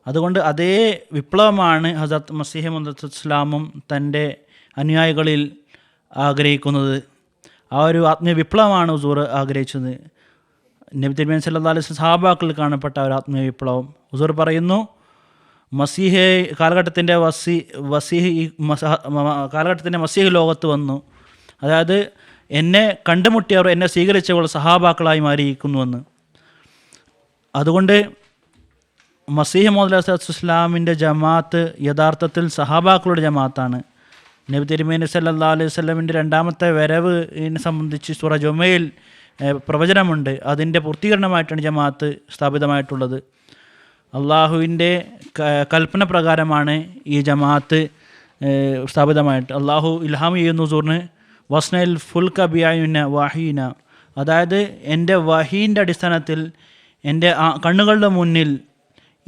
അതുകൊണ്ട് അതേ വിപ്ലവമാണ് ഹസരത്ത് മസീഹ് മൗഊദ് ഇസ്ലാമും തൻ്റെ അനുയായികളിൽ ആഗ്രഹിക്കുന്നത്. ആ ഒരു ആത്മീയ വിപ്ലവമാണ് ഹുസൂർ ആഗ്രഹിച്ചത്. നബി തിരുമേനി സല്ലല്ലാഹു അലൈഹി വസല്ലം സഹാബാക്കളിൽ കാണപ്പെട്ട ഒരു ആത്മീയ വിപ്ലവം. ഹുസൂർ പറയുന്നു, മസീഹ് കാലഘട്ടത്തിൻ്റെ കാലഘട്ടത്തിൻ്റെ മസീഹ് ലോകത്ത് വന്നു. അതായത് എന്നെ കണ്ടുമുട്ടിയവർ എന്നെ സ്വീകരിച്ചവർ സഹാബാക്കളായി മാറിയിരിക്കുന്നുവെന്ന്. അതുകൊണ്ട് മസീഹ് മൗഊദ് അലൈഹി സ്വലാമിൻ്റെ ജമാഅത്ത് യഥാർത്ഥത്തിൽ സഹാബാക്കളുടെ ജമാഅത്താണ്. നബി തിരുമേനി സല്ലല്ലാഹു അലൈഹി വസല്ലമിൻ്റെ 2ാമത്തെ വരവിനെ സംബന്ധിച്ച് സൂറ ജുമയിൽ പ്രവചനമുണ്ട്. അതിൻ്റെ പൂർത്തീകരണമായിട്ടാണ് ജമാഅത്ത് സ്ഥാപിതമായിട്ടുള്ളത്. അള്ളാഹുവിൻ്റെ കൽപ്പന പ്രകാരമാണ് ഈ ജമാഅത്ത് സ്ഥാപിതമായിട്ട്. അള്ളാഹു ഇൽഹാം ചെയ്യുന്നു സൂറിന് വസ്നൽ ഫുൽക ബിഅയുന വഹീന, അതായത് എൻ്റെ വഹീൻ്റെ അടിസ്ഥാനത്തിൽ എൻ്റെ കണ്ണുകളുടെ മുന്നിൽ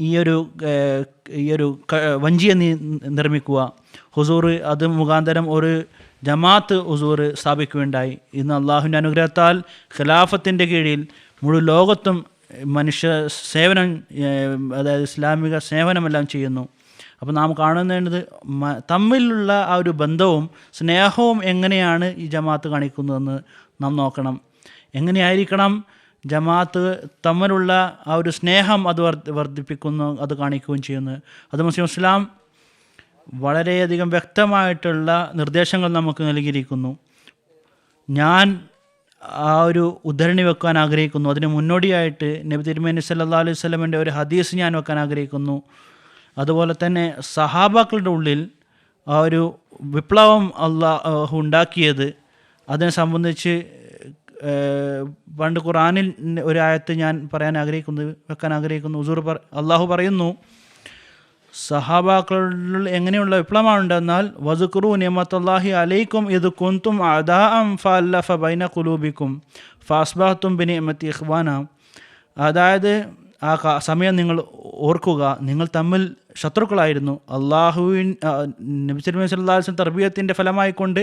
ഈ ഒരു വഞ്ചിയെ നിർമ്മിക്കുക. ഹുസൂർ അത് മുഖാന്തരം ഒരു ജമാഅത്ത് ഹുസൂർ സ്ഥാപിക്കുകയുണ്ടായി. ഇന്ന് അള്ളാഹുവിൻ്റെ അനുഗ്രഹത്താൽ ഖിലാഫത്തിൻ്റെ കീഴിൽ മുഴു ലോകത്തും മനുഷ്യ സേവനം, അതായത് ഇസ്ലാമിക സേവനമെല്ലാം ചെയ്യുന്നു. അപ്പോൾ നാം കാണുന്നത് തമ്മിലുള്ള ആ ഒരു ബന്ധവും സ്നേഹവും എങ്ങനെയാണ് ഈ ജമാഅത്ത് കാണിക്കുന്നതെന്ന് നാം നോക്കണം. എങ്ങനെയായിരിക്കണം ജമാഅത്ത് തമ്മിലുള്ള ആ ഒരു സ്നേഹം അത് വർദ്ധിപ്പിക്കുന്നു, അത് കാണിക്കുകയും ചെയ്യുന്നു. അത് മുസ്ലിം ഇസ്ലാം വളരെയധികം വ്യക്തമായിട്ടുള്ള നിർദ്ദേശങ്ങൾ നമുക്ക് നൽകിയിരിക്കുന്നു. ഞാൻ ആ ഒരു ഉദ്ധരണി വെക്കാൻ ആഗ്രഹിക്കുന്നു. അതിന് മുന്നോടിയായിട്ട് നബി തിരുമേനി സല്ലല്ലാഹു അലൈഹി വസല്ലമിൻ്റെ ഒരു ഹദീസ് ഞാൻ വെക്കാൻ ആഗ്രഹിക്കുന്നു. അതുപോലെ തന്നെ സഹാബാക്കളുടെ ഉള്ളിൽ ആ ഒരു വിപ്ലവം അള്ളാഹു ഉണ്ടാക്കിയത്, അതിനെ സംബന്ധിച്ച് പണ്ട് ഖുർആനിൽ ഒരു ആയത്ത് ഞാൻ വെക്കാൻ ആഗ്രഹിക്കുന്നു. അള്ളാഹു പറയുന്നു, സഹാബാക്കളിൽ എങ്ങനെയുള്ള വിപ്ലവമുണ്ടെന്നാൽ വസുഖുറു നിഅമത്തല്ലാഹി അലൈക്കും ഇത് കുന്തും അദാഅം ഫഅല്ലഫ ബൈന ഖുലൂബിക്കും ഫഅസ്ബഹ്തും ബിനിഅമതി ഇഖ്വാന. അതായത് ആ സമയം നിങ്ങൾ ഓർക്കുക, നിങ്ങൾ തമ്മിൽ ശത്രുക്കളായിരുന്നു. നബി സല്ലല്ലാഹു അലൈഹി വസല്ലം തർബിയത്തിൻ്റെ ഫലമായിക്കൊണ്ട്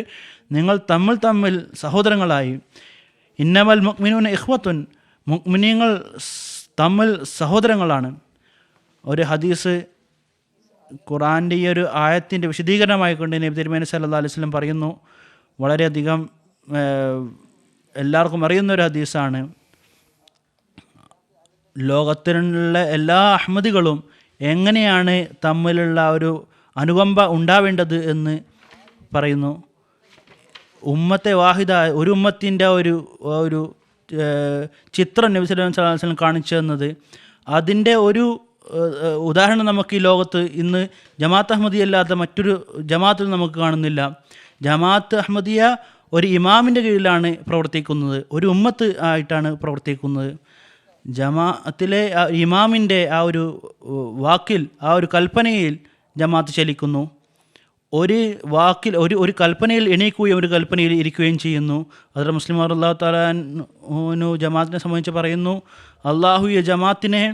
നിങ്ങൾ തമ്മിൽ സഹോദരങ്ങളായി. ഇന്നമൽ മുഅ്മിനൂന ഇഖ്വത്തുൻ, മുഅ്മിനീങ്ങൾ തമ്മിൽ സഹോദരങ്ങളാണ്. ഒരു ഹദീസ് ഖുർആൻ്റെ ഈ ഒരു ആയത്തിൻ്റെ വിശദീകരണമായിക്കൊണ്ട് നബി തിരുമേനി സല്ലല്ലാഹു അലൈഹി വസല്ലം പറയുന്നു. വളരെയധികം എല്ലാവർക്കും അറിയുന്ന ഒരു ഹദീസാണ്. ലോകത്തിലുള്ള എല്ലാ അഹ്മദികളും എങ്ങനെയാണ് തമ്മിലുള്ള ഒരു അനുകമ്പ ഉണ്ടാവേണ്ടത് എന്ന് പറയുന്നു. ഉമ്മത്തെ വാഹിദ, ഒരു ഉമ്മത്തിൻ്റെ ഒരു ചിത്രം നബി സല്ലല്ലാഹു അലൈഹി വസല്ലം കാണിച്ചു തന്നത്. അതിൻ്റെ ഒരു ഉദാഹരണം നമുക്ക് ഈ ലോകത്ത് ഇന്ന് ജമാഅത്ത് അഹമ്മദിയ അല്ലാത്ത മറ്റൊരു ജമാഅത്തിൽ നമുക്ക് കാണുന്നില്ല. ജമാഅത്ത് അഹമ്മദിയ ഒരു ഇമാമിൻ്റെ കീഴിലാണ് പ്രവർത്തിക്കുന്നത്, ഒരു ഉമ്മത്ത് ആയിട്ടാണ് പ്രവർത്തിക്കുന്നത്. ജമാഅത്തിലെ ഇമാമിൻ്റെ ആ ഒരു വാക്കിൽ, ആ ഒരു കൽപ്പനയിൽ ജമാഅത്ത് ചലിക്കുന്നു. ഒരു വാക്കിൽ ഒരു കൽപ്പനയിൽ എണീക്കുകയും ഒരു കൽപ്പനയിൽ ഇരിക്കുകയും ചെയ്യുന്നു. അതിൽ മുസ്ലിം അല്ലാഹു തആല ജമാഅത്തിനെ സംബന്ധിച്ച് പറയുന്നു, അള്ളാഹു ഈ ജമാഅത്തിനെ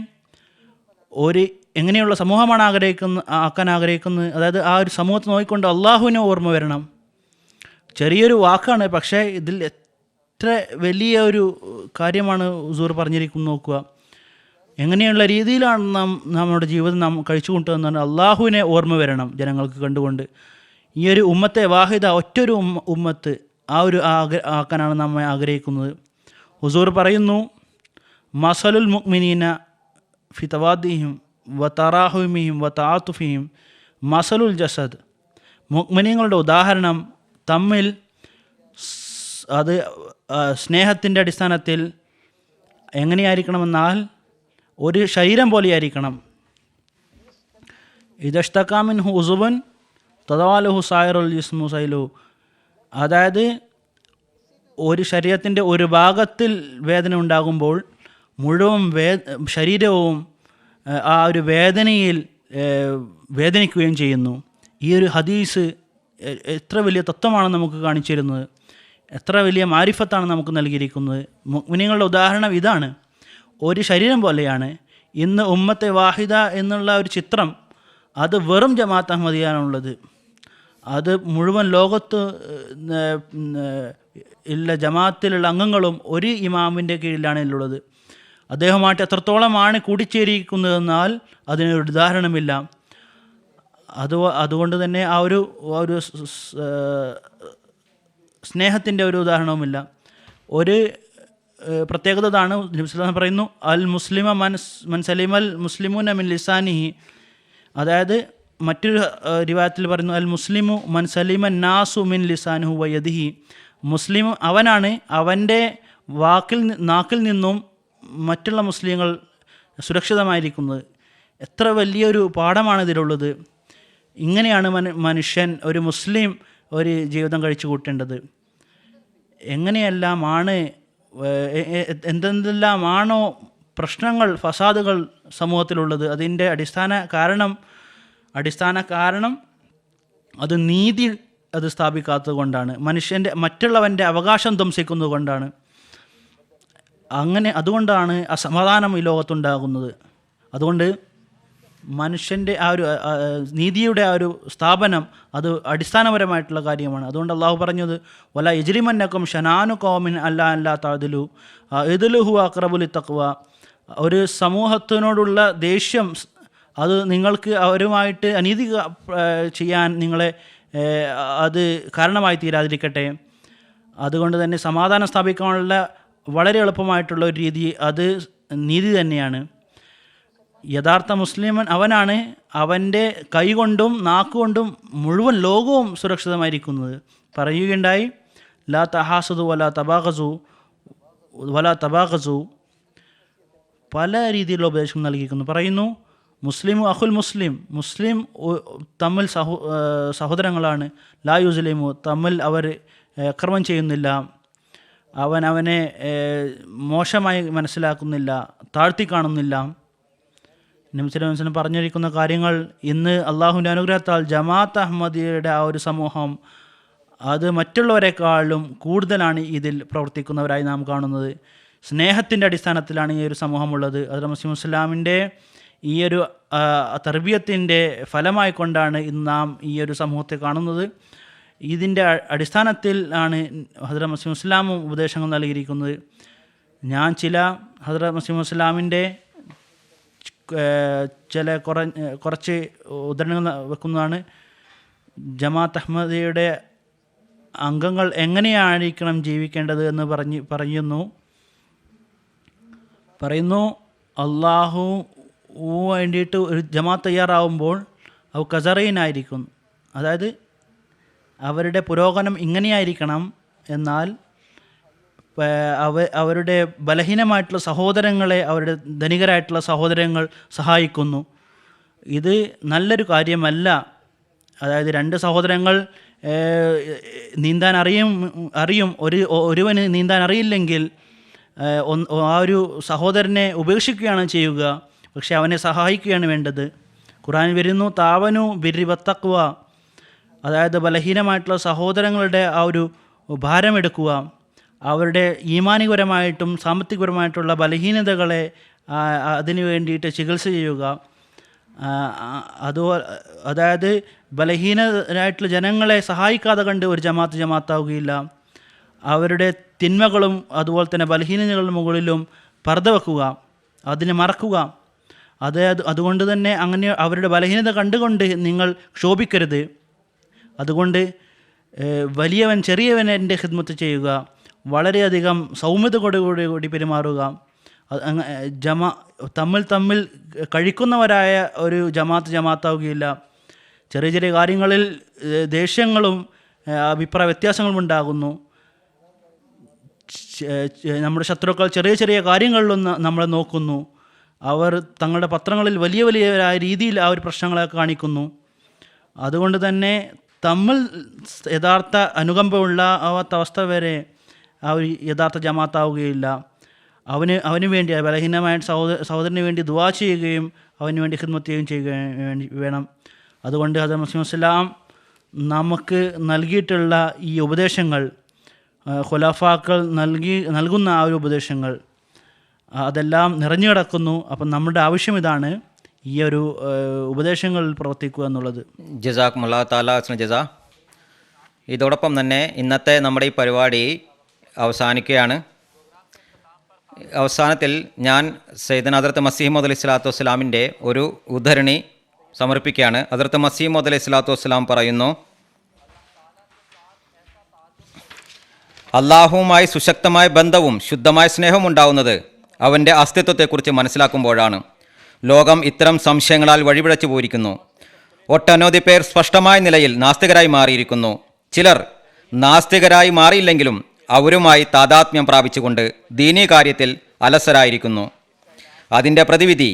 എങ്ങനെയുള്ള സമൂഹമാണ് ആക്കാൻ ആഗ്രഹിക്കുന്നത്. അതായത് ആ ഒരു സമൂഹത്തെ നോക്കിക്കൊണ്ട് അള്ളാഹുവിനെ ഓർമ്മ വരണം. ചെറിയൊരു വാക്കാണ്, പക്ഷേ ഇതിൽ എത്ര വലിയ ഒരു കാര്യമാണ് ഹുസൂർ പറഞ്ഞിരിക്കുന്നത് നോക്കുക. എങ്ങനെയുള്ള രീതിയിലാണ് നമ്മുടെ ജീവിതം നാം കഴിച്ചു കൊണ്ടുവന്നത്. അള്ളാഹുവിനെ ഓർമ്മ വരണം ജനങ്ങൾക്ക് കണ്ടുകൊണ്ട്. ഈ ഒരു ഉമ്മത്തെ വാഹിദ, ഒറ്റൊരു ഉമ്മത്ത്, ആ ഒരു ആക്കാനാണ് നമ്മെ ആഗ്രഹിക്കുന്നത്. ഹുസൂർ പറയുന്നു, മസലുൽ മുഅ്മിനീന ഫി തവാദിഹിം വ തറാഹുമിഹിം വ തആതുഫിഹിം മസലുൽ ജസദ്. മുഅ്മിനീങ്ങളുടെ ഉദാഹരണം തമ്മിൽ അത് സ്നേഹത്തിൻ്റെ അടിസ്ഥാനത്തിൽ എങ്ങനെയായിരിക്കണമെന്നാൽ ഒരു ശരീരം പോലെയായിരിക്കണം. ഇദഷ്തകാമിൻ ഹുസുബൻ തദവാലഹു സായറുൽ ജിസ്മു സൈലു. അതായത് ഒരു ശരീരത്തിൻ്റെ ഒരു ഭാഗത്തിൽ വേദന ഉണ്ടാകുമ്പോൾ മുഴുവൻ ശരീരവും ആ ഒരു വേദനയിൽ വേദനിക്കുകയും ചെയ്യുന്നു. ഈ ഒരു ഹദീസ് എത്ര വലിയ തത്വമാണ് നമുക്ക് കാണിച്ചു തരുന്നത്, എത്ര വലിയ മാരിഫത്താണ് നമുക്ക് നൽകിയിരിക്കുന്നത്. മുഅ്മിനീങ്ങളുടെ ഉദാഹരണം ഇതാണ്, ഒരു ശരീരം പോലെയാണ്. ഇന്ന് ഉമ്മത്തെ വാഹിദ എന്നുള്ള ഒരു ചിത്രം അത് വെറും ജമാഅത്ത് അഹമ്മദിയാണുള്ളത്. അത് മുഴുവൻ ലോകത്ത് ഉള്ള ജമാഅത്തിലുള്ള അംഗങ്ങളും ഒരു ഇമാമിൻ്റെ കീഴിലാണ് ഉള്ളത്. അദ്ദേഹമായിട്ട് എത്രത്തോളമാണ് കൂടിച്ചേരിക്കുന്നതെന്നാൽ അതിനൊരു ഉദാഹരണമില്ല. അതുകൊണ്ട് തന്നെ ആ ഒരു സ്നേഹത്തിൻ്റെ ഒരു ഉദാഹരണവുമില്ല. ഒരു പ്രത്യേകത ഇതാണ്, നബി സല്ലല്ലാഹു അലൈഹി വസല്ലം പറയുന്നു, അൽ മുസ്ലിമ മൻ സലിമൽ മുസ്ലിമൂന മിൻ ലിസാനിഹി. അതായത് മറ്റൊരു റിവായത്തിൽ പറയുന്നു, അൽ മുസ്ലിമു മൻ സലിമൻ നാസു മിൻ ലിസാനിഹു വയദിഹി. മുസ്ലിം അവനാണ്, അവൻ്റെ നാക്കിൽ നിന്നും മറ്റുള്ള മുസ്ലിങ്ങൾ സുരക്ഷിതമായിരിക്കുന്നത്. എത്ര വലിയൊരു പാഠമാണ് ഇതിലുള്ളത്. ഇങ്ങനെയാണ് മനുഷ്യൻ, ഒരു മുസ്ലിം ഒരു ജീവിതം കഴിച്ചു കൂട്ടേണ്ടത്. എങ്ങനെയെല്ലാമാണ്, എന്തെല്ലാമാണോ പ്രശ്നങ്ങൾ, ഫസാദുകൾ സമൂഹത്തിലുള്ളത്, അതിൻ്റെ അടിസ്ഥാന കാരണം അത് നീതി അത് സ്ഥാപിക്കാത്തത് കൊണ്ടാണ്, മറ്റുള്ളവൻ്റെ അവകാശം ധ്വംസിക്കുന്നത് കൊണ്ടാണ്. അതുകൊണ്ടാണ് അസമാധാനം ഈ ലോകത്തുണ്ടാകുന്നത്. അതുകൊണ്ട് മനുഷ്യൻ്റെ ആ ഒരു നീതിയുടെ ആ ഒരു സ്ഥാപനം അത് അടിസ്ഥാനപരമായിട്ടുള്ള കാര്യമാണ്. അതുകൊണ്ട് അള്ളാഹു പറഞ്ഞത്, വല യജ്രിമന്നക്കും ഷനാനു ഖൗമിൻ അല്ലാ തഅദിലു ഇദ്ലുഹു അഖ്റബു ലിത്തഖ്വ. ഒരു സമൂഹത്തിനോടുള്ള ദേഷ്യം അത് നിങ്ങൾക്ക് അവരുമായിട്ട് അനീതി ചെയ്യാൻ നിങ്ങളെ അത് കാരണമായി തീരാതിരിക്കട്ടെ. അതുകൊണ്ട് തന്നെ സമാധാനം സ്ഥാപിക്കാനുള്ള വളരെ എളുപ്പമായിട്ടുള്ള ഒരു രീതി അത് നീതി തന്നെയാണ്. യഥാർത്ഥ മുസ്ലിമൻ അവനാണ്, അവൻ്റെ കൈകൊണ്ടും നാക്കുകൊണ്ടും മുഴുവൻ ലോകവും സുരക്ഷിതമായിരിക്കുന്നത്. പറയുകയുണ്ടായി, ലാ തഹാസുദു വലാ തബാഗസു. പല രീതിയിലുള്ള ഉപദേശം നൽകിയിരിക്കുന്നു. പറയുന്നു, മുസ്ലിമു അഖുൽ മുസ്ലിം തമ്മിൽ സഹോദരങ്ങളാണ്. ലാ യുസ്ലിമു, തമ്മിൽ അവർ അക്രമം ചെയ്യുന്നില്ല. അവനെ മോശമായി മനസ്സിലാക്കുന്നില്ല, താഴ്ത്തി കാണുന്നില്ല. നബി സല്ലല്ലാഹു അലൈഹി വസല്ലം പറഞ്ഞിരിക്കുന്ന കാര്യങ്ങൾ ഇന്ന് അള്ളാഹുവിൻ്റെ അനുഗ്രഹത്താൽ ജമാഅത്ത് അഹമ്മദിയുടെ ആ ഒരു സമൂഹം അത് മറ്റുള്ളവരെക്കാളും കൂടുതലാണ് ഇതിൽ പ്രവർത്തിക്കുന്നവരായി നാം കാണുന്നത്. സ്നേഹത്തിൻ്റെ അടിസ്ഥാനത്തിലാണ് ഈ ഒരു സമൂഹമുള്ളത്. അത് മുസ്ലിം ഇസ്ലാമിൻ്റെ ഈ ഒരു തർബിയത്തിൻ്റെ ഫലമായി കൊണ്ടാണ് ഇന്ന് നാം ഈ ഒരു സമൂഹത്തെ കാണുന്നത്. ഇതിൻ്റെ അടിസ്ഥാനത്തിൽ ആണ് ഹദ്റത്ത് മുസ്ലിം ഇസ്ലാമും ഉപദേശങ്ങൾ നൽകിയിരിക്കുന്നത്. ഞാൻ ചില ഹദ്റത്ത് മുസ്ലിം ഇസ്ലാമിൻ്റെ കുറച്ച് ഉദാഹരണങ്ങൾ വെക്കുന്നതാണ്. ജമാഅത്ത് അഹ്മദിയുടെ അംഗങ്ങൾ എങ്ങനെയായിരിക്കണം ജീവിക്കേണ്ടത് എന്ന് പറയുന്നു. അള്ളാഹു വേണ്ടിയിട്ട് ഒരു ജമാഅത്ത് തയ്യാറാവുമ്പോൾ അത് കസറീനായിരിക്കും. അതായത് അവരുടെ പുരോഗമനം ഇങ്ങനെയായിരിക്കണം. എന്നാൽ അവരുടെ ബലഹീനമായിട്ടുള്ള സഹോദരങ്ങളെ അവരുടെ ധനികരായിട്ടുള്ള സഹോദരങ്ങൾ സഹായിക്കുന്നു. ഇത് നല്ലൊരു കാര്യമല്ല. അതായത് രണ്ട് സഹോദരങ്ങൾ നീന്താൻ അറിയും ഒരുവന് നീന്താൻ അറിയില്ലെങ്കിൽ ആ ഒരു സഹോദരനെ ഉപേക്ഷിക്കുകയാണ് ചെയ്യുക, പക്ഷെ അവനെ സഹായിക്കുകയാണ് വേണ്ടത്. ഖുർആനിൽ വരുന്നു, താവനു ബിർരി വത്തഖ്വ, അതായത് ബലഹീനമായിട്ടുള്ള സഹോദരങ്ങളുടെ ആ ഒരു ഭാരമെടുക്കുക, അവരുടെ ഈമാനികപരമായിട്ടും സാമ്പത്തികപരമായിട്ടുള്ള ബലഹീനതകളെ അതിനു വേണ്ടിയിട്ട് ചികിത്സ ചെയ്യുക. അതായത് ബലഹീനരായിട്ടുള്ള ജനങ്ങളെ സഹായിക്കാതെ കണ്ട് ഒരു ജമാഅത്താവുകയില്ല. അവരുടെ തിന്മകളും അതുപോലെ തന്നെ ബലഹീനതകളുടെ മുകളിലും പർദ്ദ വെക്കുക, അതിനെ മറക്കുക. അതുകൊണ്ട് തന്നെ അങ്ങനെ അവരുടെ ബലഹീനത കണ്ടുകൊണ്ട് നിങ്ങൾ ക്ഷോഭിക്കരുത്. അതുകൊണ്ട് വലിയവൻ ചെറിയവനെ ഖിദ്മത്ത് ചെയ്യുക, വളരെയധികം സൗമ്യതയോടുകൂടി പെരുമാറുക. തമ്മിൽ കഴിക്കുന്നവരായ ഒരു ജമാഅത്താവുകയില്ല. ചെറിയ ചെറിയ കാര്യങ്ങളിൽ ദേഷ്യങ്ങളും അഭിപ്രായ വ്യത്യാസങ്ങളും ഉണ്ടാകുന്നു. നമ്മുടെ ശത്രുക്കൾ ചെറിയ ചെറിയ കാര്യങ്ങളിലൊന്ന് നമ്മളെ നോക്കുന്നു. അവർ തങ്ങളുടെ പത്രങ്ങളിൽ വലിയ രീതിയിൽ ആ ഒരു പ്രശ്നങ്ങളെ കാണിക്കുന്നു. അതുകൊണ്ട് തന്നെ തമ്മിൽ യഥാർത്ഥ അനുകമ്പയുള്ള ആവാത്ത അവസ്ഥ വരെ ആ ഒരു യഥാർത്ഥ ജമാഅത്താവുകയില്ല. അവന് വേണ്ടി ബലഹീനമായ സഹോദരന് വേണ്ടി ദുആ ചെയ്യുകയും അവന് വേണ്ടി ഖിദ്മത്ത് ചെയ്യുകയും വേണം. അതുകൊണ്ട് ഹദ്റത്ത് മുസ്ലിം ഇസ്ലാം നമുക്ക് നൽകിയിട്ടുള്ള ഈ ഉപദേശങ്ങൾ, ഖുലഫാക്കൾ നൽകുന്ന ആ ഒരു ഉപദേശങ്ങൾ, അതെല്ലാം നിറഞ്ഞു കിടക്കുന്നു. അപ്പം നമ്മുടെ ആവശ്യം ഇതാണ്, ഈ ഒരു ഉപദേശങ്ങളിൽ പ്രവർത്തിക്കുക എന്നുള്ളത്. ജസാക്കുമുല്ലാഹു തആല ഹസ്ന ജസാ. ഇതോടൊപ്പം തന്നെ ഇന്നത്തെ നമ്മുടെ ഈ പരിപാടി അവസാനിക്കുകയാണ്. അവസാനത്തിൽ ഞാൻ സയ്യിദന ഹദ്റത്ത് മസീഹ് മൗഊദ് അലൈഹി സ്വലാത്തു വസ്സലാമിൻ്റെ ഒരു ഉദ്ധരണി സമർപ്പിക്കുകയാണ്. ഹദ്റത്ത് മസീഹ് മൗഊദ് അലൈഹി സ്വലാത്തു വസ്സലാം പറയുന്നു, അള്ളാഹുവുമായി സുശക്തമായ ബന്ധവും ശുദ്ധമായ സ്നേഹവും ഉണ്ടാവുന്നത് അവൻ്റെ അസ്തിത്വത്തെക്കുറിച്ച് മനസ്സിലാക്കുമ്പോഴാണ്. ലോകം ഇത്തരം സംശയങ്ങളാൽ വഴിപിഴച്ചു പോയിരിക്കുന്നു. ഒട്ടനവധി പേർ സ്പഷ്ടമായ നിലയിൽ നാസ്തികരായി മാറിയിരിക്കുന്നു. ചിലർ നാസ്തികരായി മാറിയില്ലെങ്കിലും അവരുമായി താദാത്മ്യം പ്രാപിച്ചുകൊണ്ട് ദീനീ കാര്യത്തിൽ അലസരായിരിക്കുന്നു. അതിൻ്റെ പ്രതിവിധി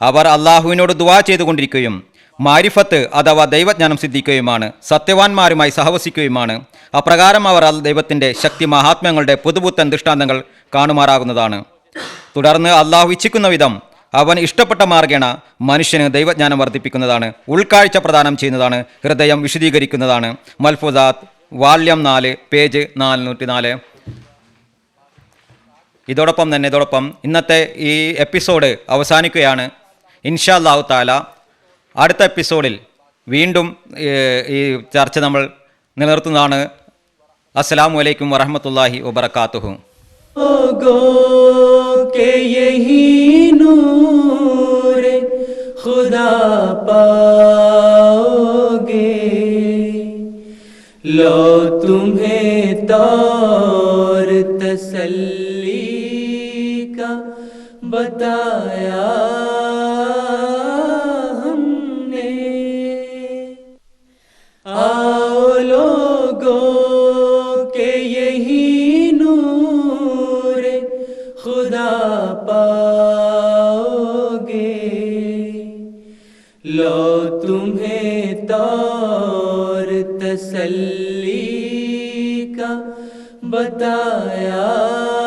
അവർ അള്ളാഹുവിനോട് ദുആ ചെയ്തുകൊണ്ടിരിക്കുകയും മാരിഫത്ത് അഥവാ ദൈവജ്ഞാനം സിദ്ധിക്കുകയുമാണ്, സത്യവാന്മാരുമായി സഹവസിക്കുകയുമാണ്. അപ്രകാരം അവർ ദൈവത്തിൻ്റെ ശക്തി മഹാത്മ്യങ്ങളുടെ പുതുപുത്തൻ ദൃഷ്ടാന്തങ്ങൾ കാണുമാറാകുന്നതാണ്. തുടർന്ന് അള്ളാഹു ഇച്ഛിക്കുന്ന വിധം അവൻ ഇഷ്ടപ്പെട്ട മാർഗേണ മനുഷ്യന് ദൈവജ്ഞാനം വർദ്ധിപ്പിക്കുന്നതാണ്, ഉൾക്കാഴ്ച പ്രദാനം ചെയ്യുന്നതാണ്, ഹൃദയം വിശദീകരിക്കുന്നതാണ്. മൽഫുദാത്ത് വാള്യം 4 പേജ് 404. ഇതോടൊപ്പം ഇന്നത്തെ ഈ എപ്പിസോഡ് അവസാനിക്കുകയാണ്. ഇൻഷാ അല്ലാഹു തആല അടുത്ത എപ്പിസോഡിൽ വീണ്ടും ഈ ചർച്ച നമ്മൾ നിലനിർത്തുന്നതാണ്. അസ്സലാമു അലൈക്കും വറഹ്മത്തുള്ളാഹി വബറകാതുഹു. के यही नूर खुदा पाओगे, लो तुम्हें तौर तसल्ली का बताया हमने. आओ लोगों के यही खुदा पाओगे, लो तुम्हें तौर तसल्ली का बताया